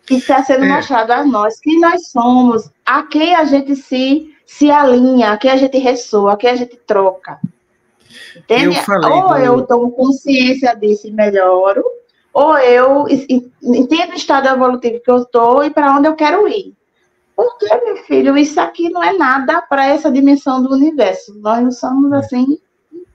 E está sendo mostrado a nós que nós somos, a quem a gente se alinha, a quem a gente ressoa, a quem a gente troca. Entende? Ou eu tomo consciência disso e melhoro, ou eu entendo o estado evolutivo que eu estou e para onde eu quero ir. Porque, meu filho, isso aqui não é nada para essa dimensão do universo. Nós não somos, assim,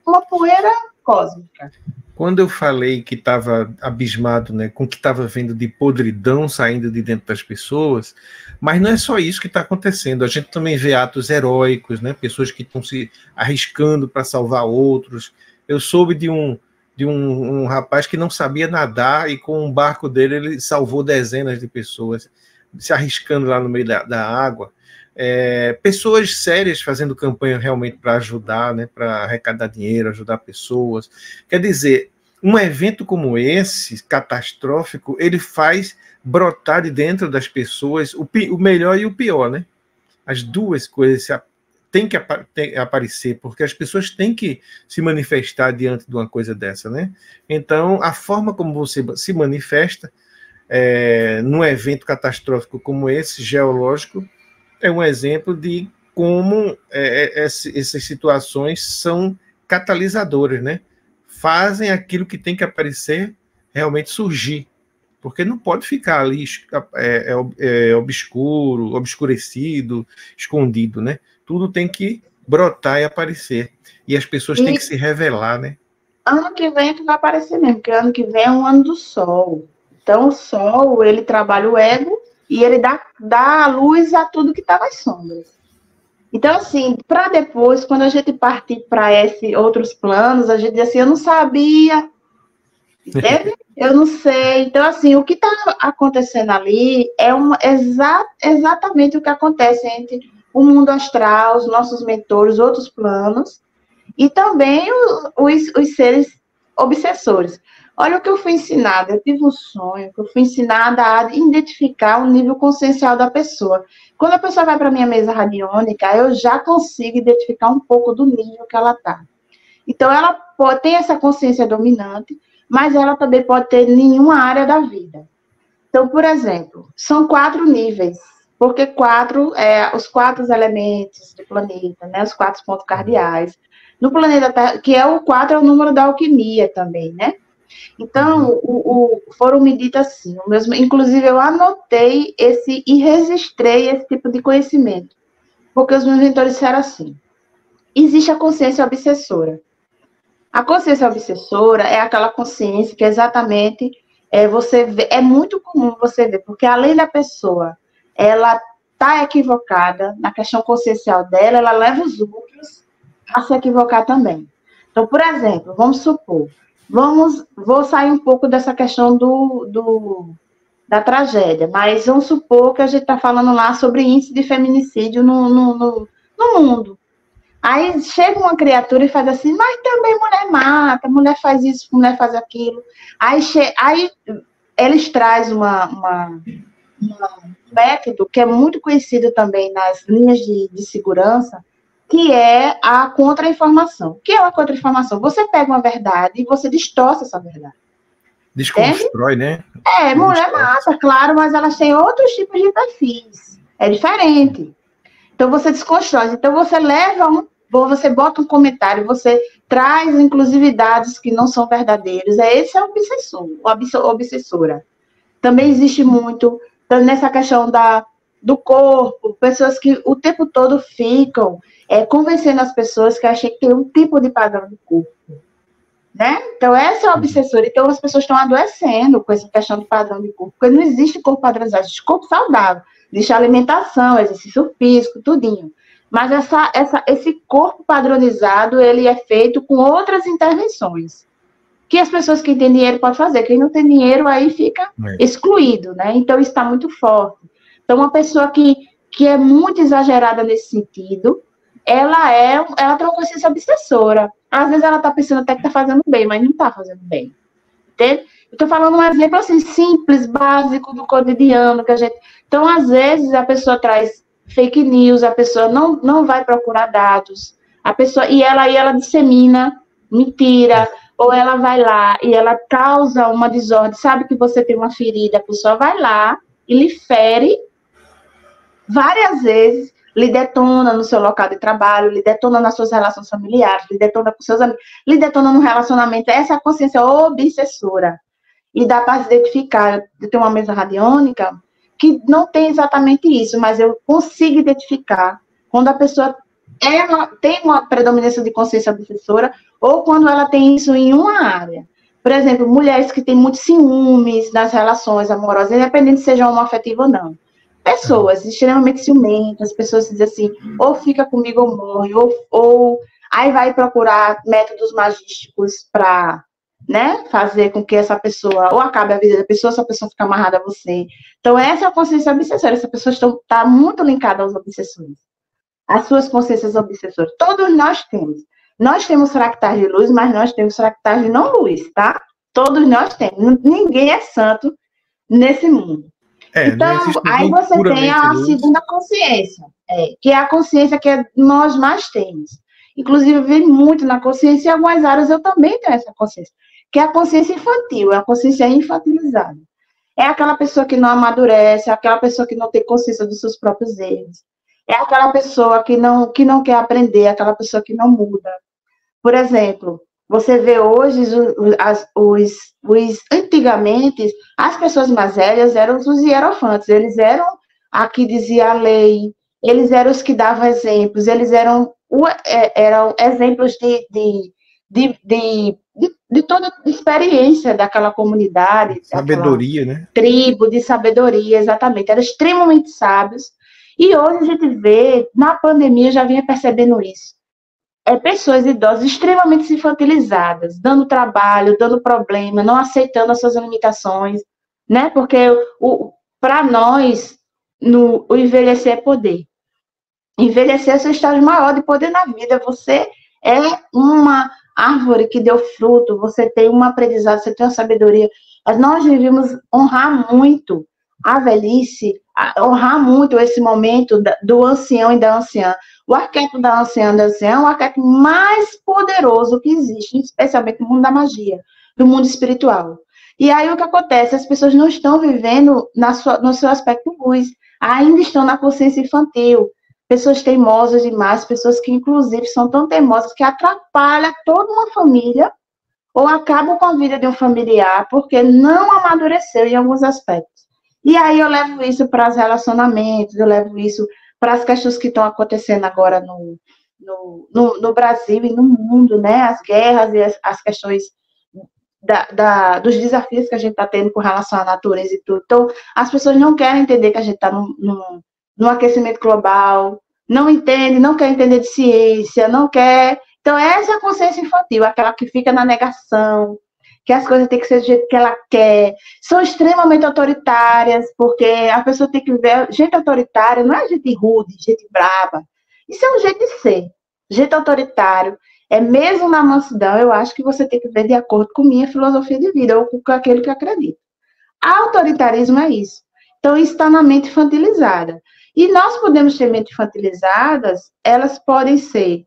uma poeira cósmica. Quando eu falei que estava abismado, né, com o que estava vendo de podridão saindo de dentro das pessoas, mas não é só isso que está acontecendo. A gente também vê atos heróicos, né, pessoas que estão se arriscando para salvar outros. Eu soube de um rapaz que não sabia nadar e com um barco dele ele salvou dezenas de pessoas, se arriscando lá no meio da água. Pessoas sérias fazendo campanha realmente para ajudar, né, para arrecadar dinheiro, ajudar pessoas. Quer dizer, um evento como esse, catastrófico, ele faz brotar de dentro das pessoas o melhor e o pior, né? As duas coisas têm que aparecer, porque as pessoas têm que se manifestar diante de uma coisa dessa, né? Então, a forma como você se manifesta num evento catastrófico como esse, geológico, é um exemplo de como essas situações são catalisadoras, né? Fazem aquilo que tem que aparecer realmente surgir, porque não pode ficar ali obscuro, obscurecido, escondido, né? Tudo tem que brotar e aparecer. E as pessoas têm que se revelar, né? Ano que vem é que vai aparecer mesmo, porque ano que vem é um ano do Sol. Então, o Sol, ele trabalha o ego e ele dá luz a tudo que está nas sombras. Então, assim, para depois, quando a gente partir para esses outros planos, a gente diz assim, eu não sabia, entende? Eu não sei. Então, assim, o que está acontecendo ali é exatamente o que acontece entre o mundo astral, os nossos mentores, outros planos, e também os seres obsessores. Olha o que eu fui ensinada, eu tive um sonho, que eu fui ensinada a identificar o nível consciencial da pessoa. Quando a pessoa vai para a minha mesa radiônica, eu já consigo identificar um pouco do nível que ela está. Então, ela pode ter essa consciência dominante, mas ela também pode ter nenhuma área da vida. Então, por exemplo, são 4 níveis, porque os 4 elementos do planeta, né, os 4 pontos cardeais. No planeta Terra, que é o 4 é o número da alquimia também, né? Então, foram medidas assim. Inclusive, eu anotei e registrei esse tipo de conhecimento. Porque os meus mentores disseram assim: existe a consciência obsessora. A consciência obsessora é aquela consciência que exatamente você vê, é muito comum você ver, porque além da pessoa, ela está equivocada na questão consciencial dela, ela leva os outros a se equivocar também. Então, por exemplo, vamos supor, vou sair um pouco dessa questão da tragédia, mas vamos supor que a gente está falando lá sobre índice de feminicídio no mundo. Aí chega uma criatura e faz assim, mas também mulher mata, mulher faz isso, mulher faz aquilo. Aí eles trazem um método que é muito conhecido também nas linhas de segurança, que é a contra-informação. O que é uma contra-informação? Você pega uma verdade e você distorce essa verdade. Desconstrói, né? Mulher mata, claro, mas elas têm outros tipos de perfis. É diferente. Então, você desconstrói. Então, você você bota um comentário, você traz, inclusive, dados que não são verdadeiros. Esse é o obsessor, obsessora. Também existe muito nessa questão do corpo, pessoas que o tempo todo ficam convencendo as pessoas que acham que tem um tipo de padrão de corpo. Né? Então, essa é a obsessora. Então, as pessoas estão adoecendo com essa questão de padrão de corpo, porque não existe corpo padronizado, existe corpo saudável, existe alimentação, exercício físico, tudinho. Mas esse corpo padronizado, ele é feito com outras intervenções, que as pessoas que têm dinheiro podem fazer. Quem não tem dinheiro, aí fica excluído, né? Então, isso está muito forte. Então, uma pessoa que é muito exagerada nesse sentido, ela tem uma consciência obsessora. Às vezes ela está pensando até que está fazendo bem, mas não está fazendo bem. Entende? Eu estou falando um exemplo assim, simples, básico do cotidiano que a gente. Então, às vezes, a pessoa traz fake news, a pessoa não vai procurar dados, e ela dissemina mentira, ou ela vai lá e ela causa uma desordem, sabe que você tem uma ferida, a pessoa vai lá e lhe fere várias vezes, lhe detona no seu local de trabalho, lhe detona nas suas relações familiares, lhe detona com seus amigos, lhe detona no relacionamento. Essa é a consciência obsessora. E dá para se identificar. Eu tenho uma mesa radiônica que não tem exatamente isso, mas eu consigo identificar quando a pessoa tem uma predominância de consciência obsessora ou quando ela tem isso em uma área. Por exemplo, mulheres que têm muitos ciúmes nas relações amorosas, independente se seja homoafetiva ou não. Pessoas extremamente ciumentas, pessoas que dizem assim, ou fica comigo ou morre, ou aí vai procurar métodos magísticos para, né, fazer com que essa pessoa, ou acabe a vida da pessoa, essa pessoa fica amarrada a você. Então, essa é a consciência obsessora. Essa pessoa está muito linkada aos obsessores. As suas consciências obsessoras. Todos nós temos. Nós temos fractais de luz, mas nós temos fractais de não-luz, tá? Todos nós temos. Ninguém é santo nesse mundo. Então, aí você tem a segunda consciência, que é a consciência que nós mais temos. Inclusive, vem muito na consciência, em algumas áreas eu também tenho essa consciência, que é a consciência infantil, é a consciência infantilizada. É aquela pessoa que não amadurece, é aquela pessoa que não tem consciência dos seus próprios erros. É aquela pessoa que não quer aprender, é aquela pessoa que não muda. Por exemplo, você vê hoje, antigamente, as pessoas mais velhas eram os hierofantes, eles eram a que dizia a lei, eles eram os que davam exemplos, eles eram exemplos de toda a experiência daquela comunidade. Sabedoria, né? Tribo, de sabedoria, exatamente. Eram extremamente sábios. E hoje a gente vê, na pandemia, já vinha percebendo isso. Pessoas idosas extremamente infantilizadas, dando trabalho, dando problema, não aceitando as suas limitações, né? Porque para nós, o envelhecer é poder. Envelhecer é o seu estágio maior de poder na vida. Você é uma árvore que deu fruto, você tem um aprendizado, você tem uma sabedoria. Mas nós devemos honrar muito a velhice, honrar muito esse momento do ancião e da anciã. O arquétipo da anciã e da anciã é o arquétipo mais poderoso que existe, especialmente no mundo da magia, no mundo espiritual. E aí o que acontece? As pessoas não estão vivendo no seu aspecto luz, ainda estão na consciência infantil. Pessoas teimosas demais, pessoas que inclusive são tão teimosas que atrapalham toda uma família ou acabam com a vida de um familiar porque não amadureceu em alguns aspectos. E aí eu levo isso para os relacionamentos, eu levo isso para as questões que estão acontecendo agora no Brasil e no mundo, né? As guerras e as questões dos desafios que a gente está tendo com relação à natureza e tudo. Então, as pessoas não querem entender que a gente está num aquecimento global, não entende, não quer entender de ciência, não quer. Então, essa é a consciência infantil, aquela que fica na negação, que as coisas têm que ser do jeito que ela quer, são extremamente autoritárias, porque a pessoa tem que ver, gente autoritária não é gente rude, gente brava, isso é um jeito de ser, gente autoritário, mesmo na mansidão, eu acho que você tem que ver de acordo com minha filosofia de vida, ou com aquele que eu acredito. Autoritarismo é isso, então isso está na mente infantilizada, e nós podemos ter mente infantilizadas, elas podem ser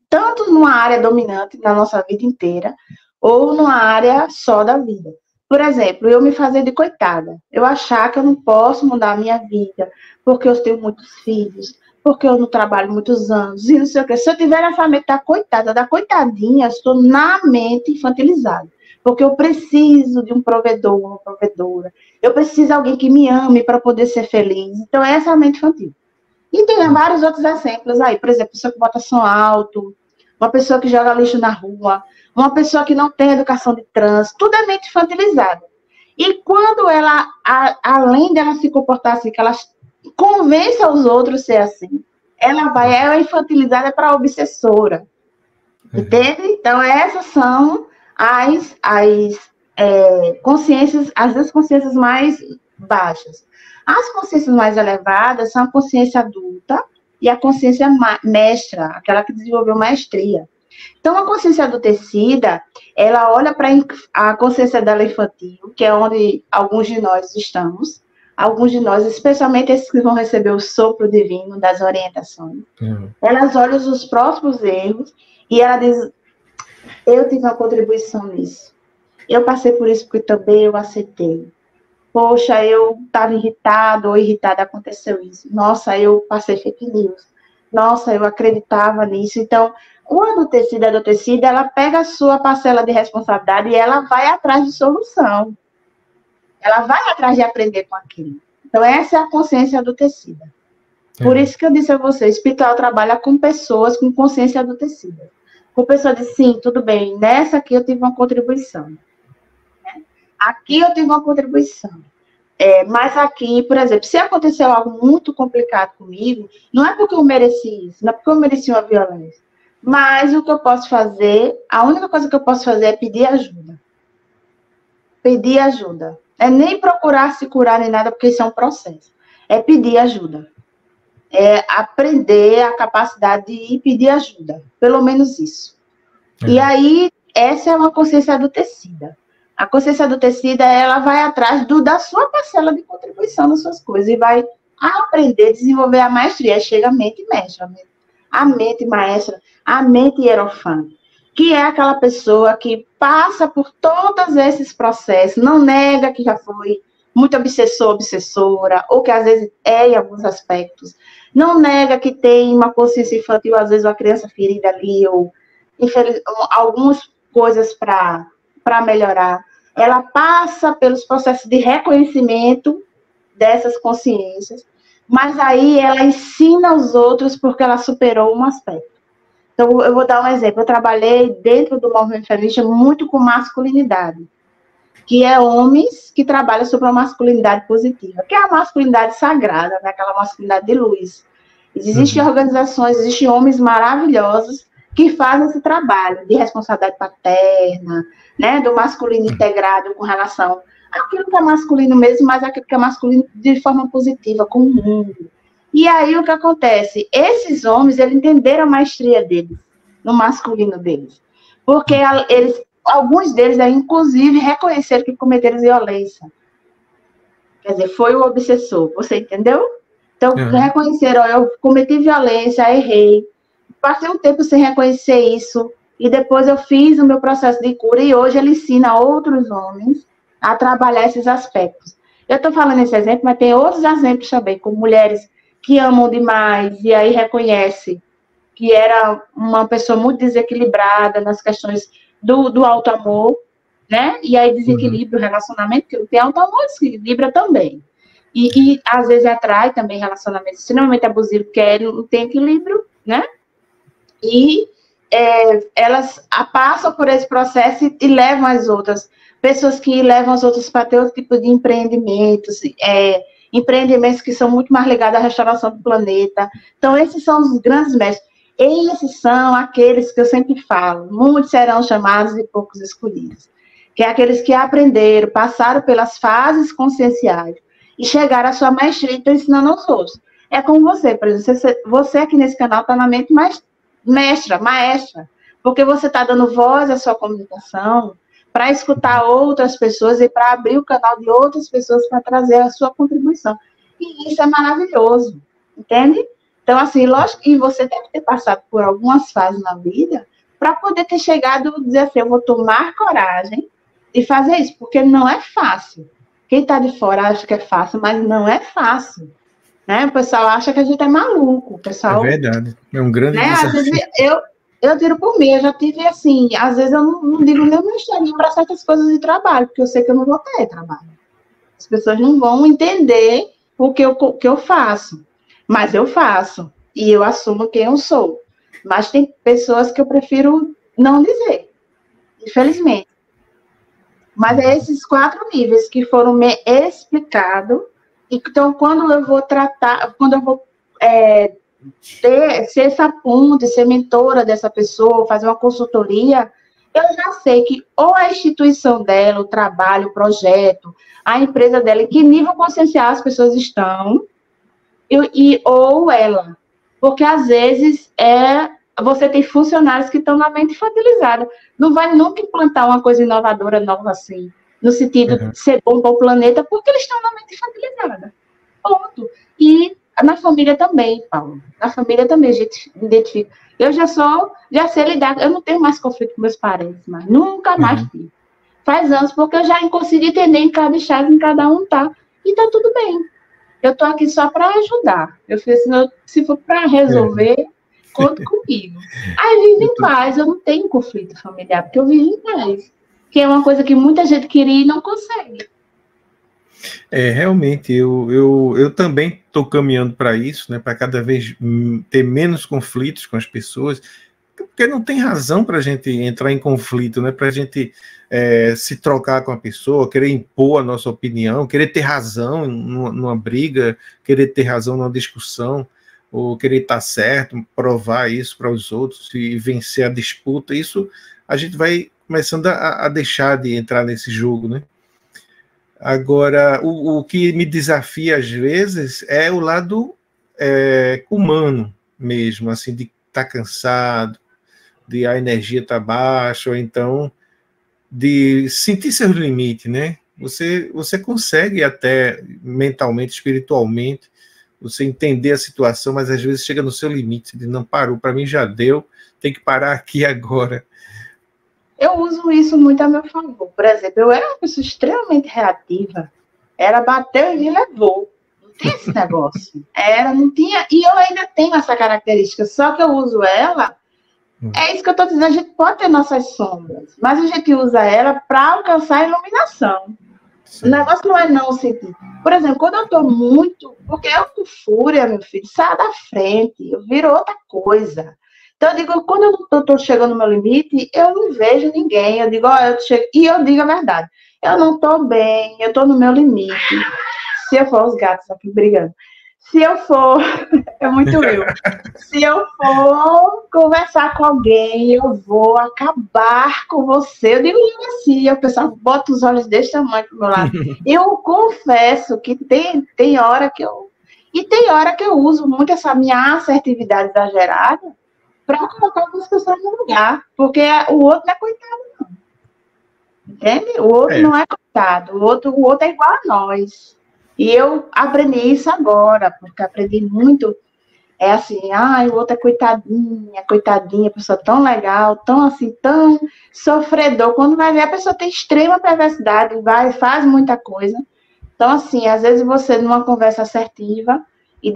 tanto numa área dominante na nossa vida inteira, ou numa área só da vida. Por exemplo, eu me fazer de coitada. Eu achar que eu não posso mudar a minha vida, porque eu tenho muitos filhos, porque eu não trabalho muitos anos, e não sei o quê. Se eu tiver essa mente da coitada, da coitadinha, eu estou na mente infantilizada. Porque eu preciso de um provedor, uma provedora. Eu preciso de alguém que me ame para poder ser feliz. Então, essa é a mente infantil. E tem vários outros exemplos aí. Por exemplo, pessoa que bota som alto, uma pessoa que joga lixo na rua, uma pessoa que não tem educação de trânsito, tudo é mente infantilizada. E quando ela, além dela se comportar assim, que ela convence os outros a ser assim, ela é infantilizada para obsessora. Entende? Então, essas são as consciências, as duas consciências mais baixas. As consciências mais elevadas são a consciência adulta e a consciência mestra, aquela que desenvolveu maestria. Então, a consciência adultecida, ela olha para a consciência dela infantil, que é onde alguns de nós estamos, alguns de nós, especialmente esses que vão receber o sopro divino das orientações, elas olham os próprios erros e ela diz, eu tive uma contribuição nisso. Eu passei por isso porque também eu aceitei. Poxa, eu estava irritado ou irritada, aconteceu isso. Nossa, eu passei fake news. Nossa, eu acreditava nisso. Então, o adultecida, ela pega a sua parcela de responsabilidade e ela vai atrás de solução. Ela vai atrás de aprender com aquilo. Então, essa é a consciência adultecida. Por isso que eu disse a você, o espiritual trabalha com pessoas com consciência adultecida. Com pessoas de, sim, tudo bem, nessa aqui eu tive uma contribuição. Aqui eu tive uma contribuição. Mas aqui, por exemplo, se aconteceu algo muito complicado comigo, não é porque eu mereci isso, não é porque eu mereci uma violência. Mas o que eu posso fazer, a única coisa que eu posso fazer é pedir ajuda. Pedir ajuda. É nem procurar se curar nem nada, porque isso é um processo. É pedir ajuda. É aprender a capacidade de pedir ajuda. Pelo menos isso. E aí, essa é uma consciência adultecida. A consciência adultecida, ela vai atrás da sua parcela de contribuição nas suas coisas e vai aprender a desenvolver a maestria. Chega a mente mestra, a mente maestra, a mente hierofante, que é aquela pessoa que passa por todos esses processos, não nega que já foi muito obsessor, obsessora, ou que às vezes é em alguns aspectos, não nega que tem uma consciência infantil, às vezes uma criança ferida ali, ou algumas coisas para melhorar. Ela passa pelos processos de reconhecimento dessas consciências, mas aí ela ensina aos outros porque ela superou um aspecto. Então, eu vou dar um exemplo. Eu trabalhei dentro do movimento feminista muito com masculinidade, que é homens que trabalham sobre a masculinidade positiva, que é a masculinidade sagrada, né? Aquela masculinidade de luz. Existem organizações, existem homens maravilhosos que fazem esse trabalho de responsabilidade paterna, né, do masculino integrado com relação àquilo que é masculino mesmo, mas aquilo que é masculino de forma positiva, com o mundo. E aí o que acontece? Esses homens, eles entenderam a maestria deles, no masculino deles. Porque alguns deles, inclusive, reconheceram que cometeram violência. Quer dizer, foi o obsessor, você entendeu? Então, reconheceram, eu cometi violência, errei. Passei um tempo sem reconhecer isso, e depois eu fiz o meu processo de cura, e hoje ele ensina outros homens a trabalhar esses aspectos. Eu estou falando esse exemplo, mas tem outros exemplos também, com mulheres que amam demais, e aí reconhece que era uma pessoa muito desequilibrada nas questões do auto-amor, né? E aí desequilibra o relacionamento, porque tem auto-amor, desequilibra também. E às vezes atrai também relacionamentos extremamente abusivos, porque não tem equilíbrio, né? E elas passam por esse processo e levam as outras, pessoas que levam as outras para ter outro tipo de empreendimentos, empreendimentos que são muito mais ligados à restauração do planeta. Então, esses são os grandes mestres. Esses são aqueles que eu sempre falo, muitos serão chamados e poucos escolhidos, que é aqueles que aprenderam, passaram pelas fases conscienciais e chegaram à sua maestria e estão ensinando aos outros. É como você, por exemplo, você aqui nesse canal está na mente maestra, porque você está dando voz à sua comunicação para escutar outras pessoas e para abrir o canal de outras pessoas para trazer a sua contribuição. E isso é maravilhoso, entende? Então, assim, lógico que você deve ter passado por algumas fases na vida para poder ter chegado e dizer assim, eu vou tomar coragem de fazer isso, porque não é fácil. Quem está de fora acha que é fácil, mas não é fácil. né? O pessoal acha que a gente é maluco. O pessoal, É verdade. É um grande né? Às desafio. vezes eu tiro por mim, eu já tive assim, às vezes eu não digo nem meu Instagram para certas coisas de trabalho, porque eu sei que eu não vou ter trabalho. As pessoas não vão entender o que eu faço, mas eu faço, e eu assumo quem eu sou. Mas tem pessoas que eu prefiro não dizer, infelizmente. Mas é esses 4 níveis que foram me explicados. Então, quando eu vou tratar, quando eu vou ser essa ponte, ser mentora dessa pessoa, fazer uma consultoria, eu já sei que ou a instituição dela, o trabalho, o projeto, a empresa dela, em que nível consciencial as pessoas estão, ou ela. Porque, às vezes, você tem funcionários que estão na mente infantilizada. Não vai nunca implantar uma coisa inovadora nova assim, no sentido de ser bom para o planeta, porque eles estão na mente infantilizada. Ponto. E na família também, Paulo. Na família também a gente identifica. Eu já sei lidar, eu não tenho mais conflito com meus parentes, mas nunca mais tive. Faz anos, porque eu já consegui entender em cada chave, em cada um tá. E tá tudo bem. Eu tô aqui só para ajudar. Eu fiz assim, se for para resolver, conta comigo. Aí vivo em paz, eu não tenho conflito familiar, porque eu vivo em paz. Que é uma coisa que muita gente queria e não consegue. Realmente, eu também estou caminhando para isso, né, para cada vez ter menos conflitos com as pessoas, porque não tem razão para a gente entrar em conflito, né, para a gente se trocar com a pessoa, querer impor a nossa opinião, querer ter razão numa briga, querer ter razão numa discussão, ou querer estar certo, provar isso para os outros e vencer a disputa. Isso a gente vai começando a deixar de entrar nesse jogo, né? Agora, o que me desafia às vezes é o lado humano mesmo, assim, de estar cansado, de a energia estar baixa, ou então de sentir seus limites, né? Você consegue até mentalmente, espiritualmente, você entender a situação, mas às vezes chega no seu limite, de não parou, para mim já deu, tem que parar aqui agora. Eu uso isso muito a meu favor. Por exemplo, eu era uma pessoa extremamente reativa. Ela bateu e me levou. Não tem esse negócio. Não tinha. E eu ainda tenho essa característica, só que eu uso ela. É isso que eu estou dizendo. A gente pode ter nossas sombras, mas a gente usa ela para alcançar a iluminação. Sim. O negócio não é não sentir. Por exemplo, quando eu estou muito. Porque eu com fúria, meu filho, sai da frente, eu viro outra coisa. Então, eu digo, quando eu estou chegando no meu limite, eu não vejo ninguém. Eu digo, e eu digo a verdade. Eu não estou bem, eu estou no meu limite. Se eu for, os gatos aqui brigando. Se eu for, é muito eu. Se eu for conversar com alguém, eu vou acabar com você. Eu digo assim, o pessoal bota os olhos desse tamanho pro meu lado. Eu confesso que tem hora que eu... E tem hora que eu uso muito essa minha assertividade exagerada para colocar algumas pessoas no lugar, porque o outro não é coitado, não. Entende? O outro não é coitado, o outro é igual a nós. E eu aprendi isso agora, porque aprendi muito, assim, o outro é coitadinha, pessoa tão legal, tão assim, tão sofredor. Quando vai ver, a pessoa tem extrema perversidade, faz muita coisa. Então, assim, às vezes você, numa conversa assertiva, e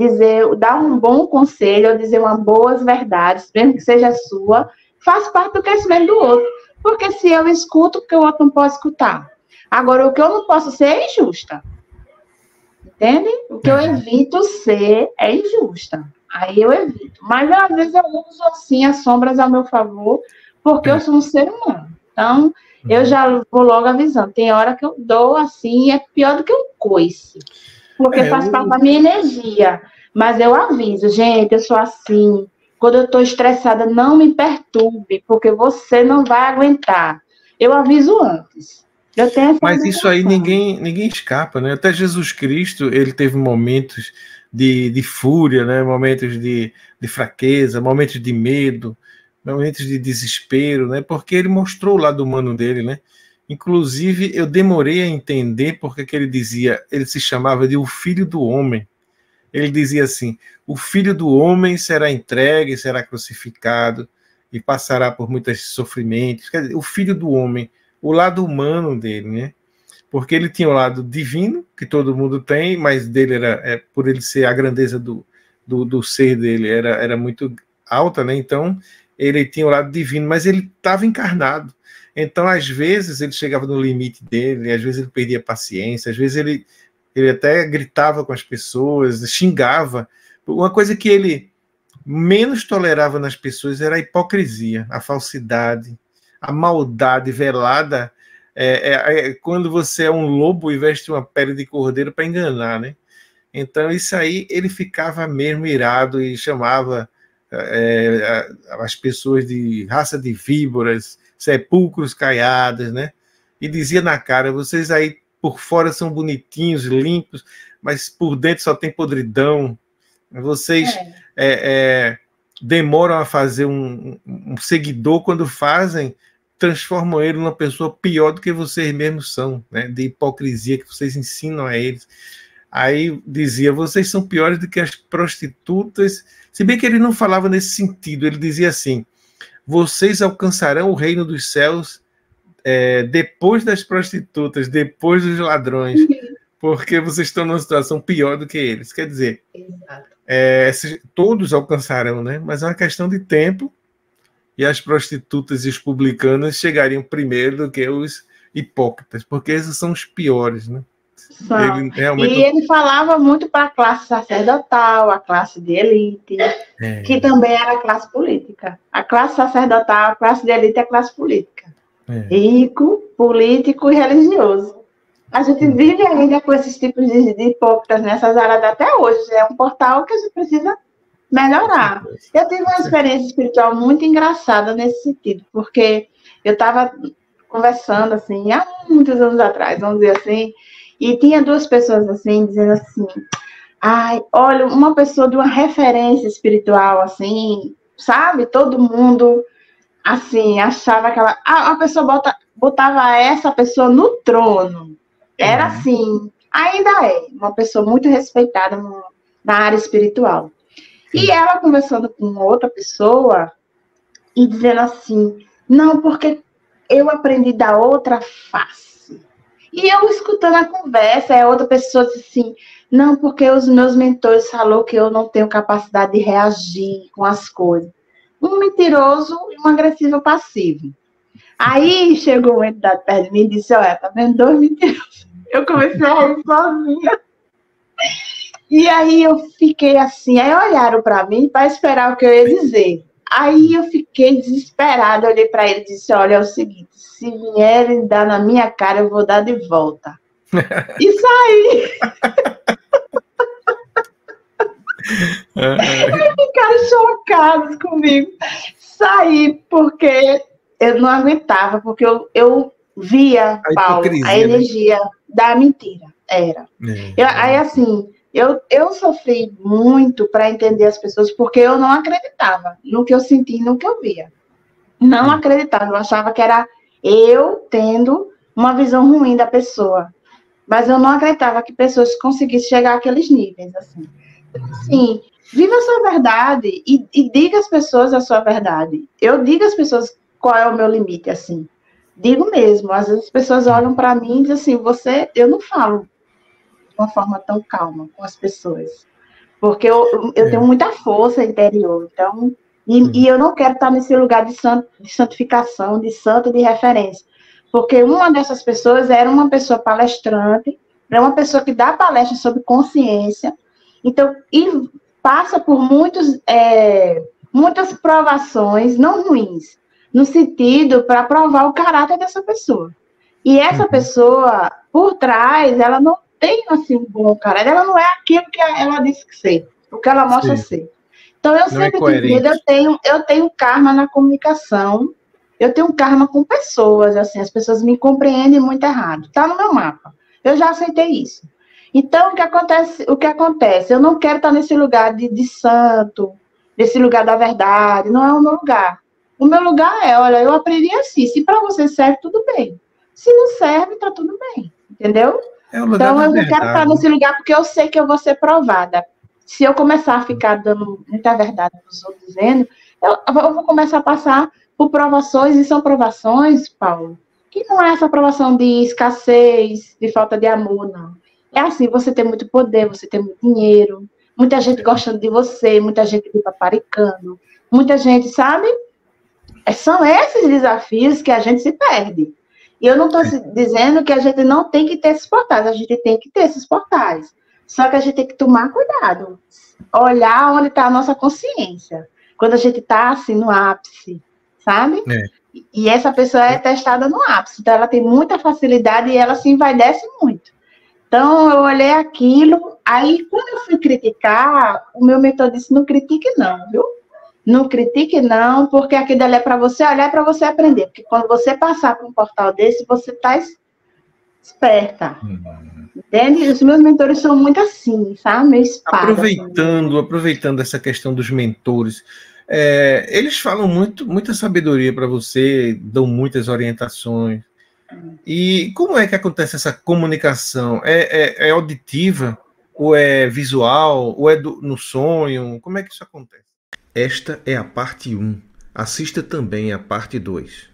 dar um bom conselho, ou dizer umas boas verdades, mesmo que seja sua, faz parte do crescimento do outro. Porque se eu escuto, o que o outro não pode escutar. Agora, o que eu não posso ser é injusta. Entende? O que eu evito ser é injusta. Aí eu evito. Mas, às vezes, eu uso, assim, as sombras ao meu favor, porque eu sou um ser humano. Então, eu já vou logo avisando. Tem hora que eu dou, assim, é pior do que um coice. Porque faz parte da minha energia. Mas eu aviso, gente, eu sou assim. Quando eu estou estressada, não me perturbe, porque você não vai aguentar. Eu aviso antes. Eu tenho essa Mas isso aí ninguém escapa, né? Até Jesus Cristo, ele teve momentos de fúria, né? Momentos de fraqueza, momentos de medo, momentos de desespero, né? Porque ele mostrou o lado humano dele, né? Inclusive, eu demorei a entender porque que ele se chamava de o Filho do Homem. Ele dizia assim, o Filho do Homem será entregue, será crucificado e passará por muitos sofrimentos. Quer dizer, o Filho do Homem, o lado humano dele, né? porque ele tinha o lado divino, que todo mundo tem, mas dele por ele ser a grandeza do ser dele, era muito alta, né? Então, ele tinha o lado divino, mas ele estava encarnado. Então, às vezes, ele chegava no limite dele, às vezes ele perdia a paciência, às vezes ele até gritava com as pessoas, xingava. Uma coisa que ele menos tolerava nas pessoas era a hipocrisia, a falsidade, a maldade velada, quando você é um lobo e veste uma pele de cordeiro para enganar, né? Então, isso aí, ele ficava mesmo irado e chamava as pessoas de raça de víboras, sepulcros caiados, né? E dizia na cara, vocês aí por fora são bonitinhos, limpos, mas por dentro só tem podridão. Vocês demoram a fazer um seguidor, quando fazem, transformam ele numa pessoa pior do que vocês mesmos são, né? De hipocrisia que vocês ensinam a eles. Aí dizia, vocês são piores do que as prostitutas, se bem que ele não falava nesse sentido, ele dizia assim, vocês alcançarão o reino dos céus depois das prostitutas, depois dos ladrões, porque vocês estão numa situação pior do que eles. Quer dizer, todos alcançarão, né? Mas é uma questão de tempo, e as prostitutas e os publicanos chegariam primeiro do que os hipócritas, porque esses são os piores, né? E ele falava muito para a classe sacerdotal, a classe de elite, que também era a classe política. A classe sacerdotal, a classe de elite é a classe política. Rico, político e religioso. A gente vive ainda com esses tipos de hipócritas nessas áreas até hoje. É um portal que a gente precisa melhorar. Eu tive uma experiência espiritual muito engraçada nesse sentido, porque eu estava conversando, assim, há muitos anos atrás, vamos dizer assim, e tinha duas pessoas, assim, dizendo assim, ai, olha, uma pessoa de uma referência espiritual, assim, sabe? Todo mundo, assim, achava que a pessoa botava essa pessoa no trono. Era assim, ainda é, uma pessoa muito respeitada na área espiritual. E ela conversando com outra pessoa e dizendo assim, não, porque eu aprendi da outra face. E eu escutando a conversa, outra pessoa disse assim, não, porque os meus mentores falaram que eu não tenho capacidade de reagir com as coisas. Um mentiroso e um agressivo passivo. Aí chegou uma entidade perto de mim e disse, olha, tá vendo, 2 mentirosos. Eu comecei a rir sozinha. E aí eu fiquei assim, aí olharam para mim para esperar o que eu ia dizer. Aí eu fiquei desesperada, olhei para ele e disse, olha, é o seguinte, se vierem dar na minha cara, eu vou dar de volta. E saí. Eles ficaram chocados comigo. Saí porque eu não aguentava, porque eu via, Paulo, a energia, né, da mentira. Aí, assim, eu sofri muito para entender as pessoas, porque eu não acreditava no que eu senti, no que eu via. Não acreditava, eu achava que era eu tendo uma visão ruim da pessoa. Mas eu não acreditava que pessoas conseguissem chegar àqueles níveis, assim. Então, assim, viva a sua verdade e diga às pessoas a sua verdade. Eu digo às pessoas qual é o meu limite, assim. Digo mesmo. Às vezes as pessoas olham para mim e dizem assim, eu não falo de uma forma tão calma com as pessoas. Porque eu tenho muita força interior, então... E eu não quero estar nesse lugar de santificação, de santo, de referência. Porque uma dessas pessoas era uma pessoa palestrante, era uma pessoa que dá palestra sobre consciência, então, e passa por muitas provações, não ruins, no sentido para provar o caráter dessa pessoa. E essa pessoa, por trás, ela não tem, assim, um bom caráter, ela não é aquilo que ela diz que ser, o que ela mostra ser. Então, eu sempre eu tenho karma na comunicação, eu tenho karma com pessoas, assim, as pessoas me compreendem muito errado. Está no meu mapa. Eu já aceitei isso. Então, o que acontece? Eu não quero estar nesse lugar de santo, nesse lugar da verdade, não é o meu lugar. O meu lugar é, olha, eu aprendi assim, se para você serve, tudo bem. Se não serve, tá tudo bem, entendeu? Então, eu não quero estar nesse lugar porque eu sei que eu vou ser provada. Se eu começar a ficar dando muita verdade para os outros dizendo, eu vou começar a passar por provações, e são provações, Paulo, que não é essa aprovação de escassez, de falta de amor, não. É assim, você tem muito poder, você tem muito dinheiro, muita gente gostando de você, muita gente te paparicando, muita gente, sabe? São esses desafios que a gente se perde. E eu não estou dizendo que a gente não tem que ter esses portais, a gente tem que ter esses portais. Só que a gente tem que tomar cuidado, olhar onde está a nossa consciência. Quando a gente está assim no ápice, sabe? E essa pessoa é testada no ápice, então ela tem muita facilidade e ela se envaidece muito. Então eu olhei aquilo, aí quando eu fui criticar, o meu mentor disse, não critique não, viu? Não critique não, porque aquilo ali é para você olhar, é para você aprender. Porque quando você passar por um portal desse, você está esperta. Entende? Os meus mentores são muito assim, sabe? Meio espada. Aproveitando essa questão dos mentores, eles falam muita sabedoria para você, dão muitas orientações. E como é que acontece essa comunicação? É auditiva? Ou é visual? Ou é no sonho? Como é que isso acontece? Esta é a parte 1. Assista também a parte 2.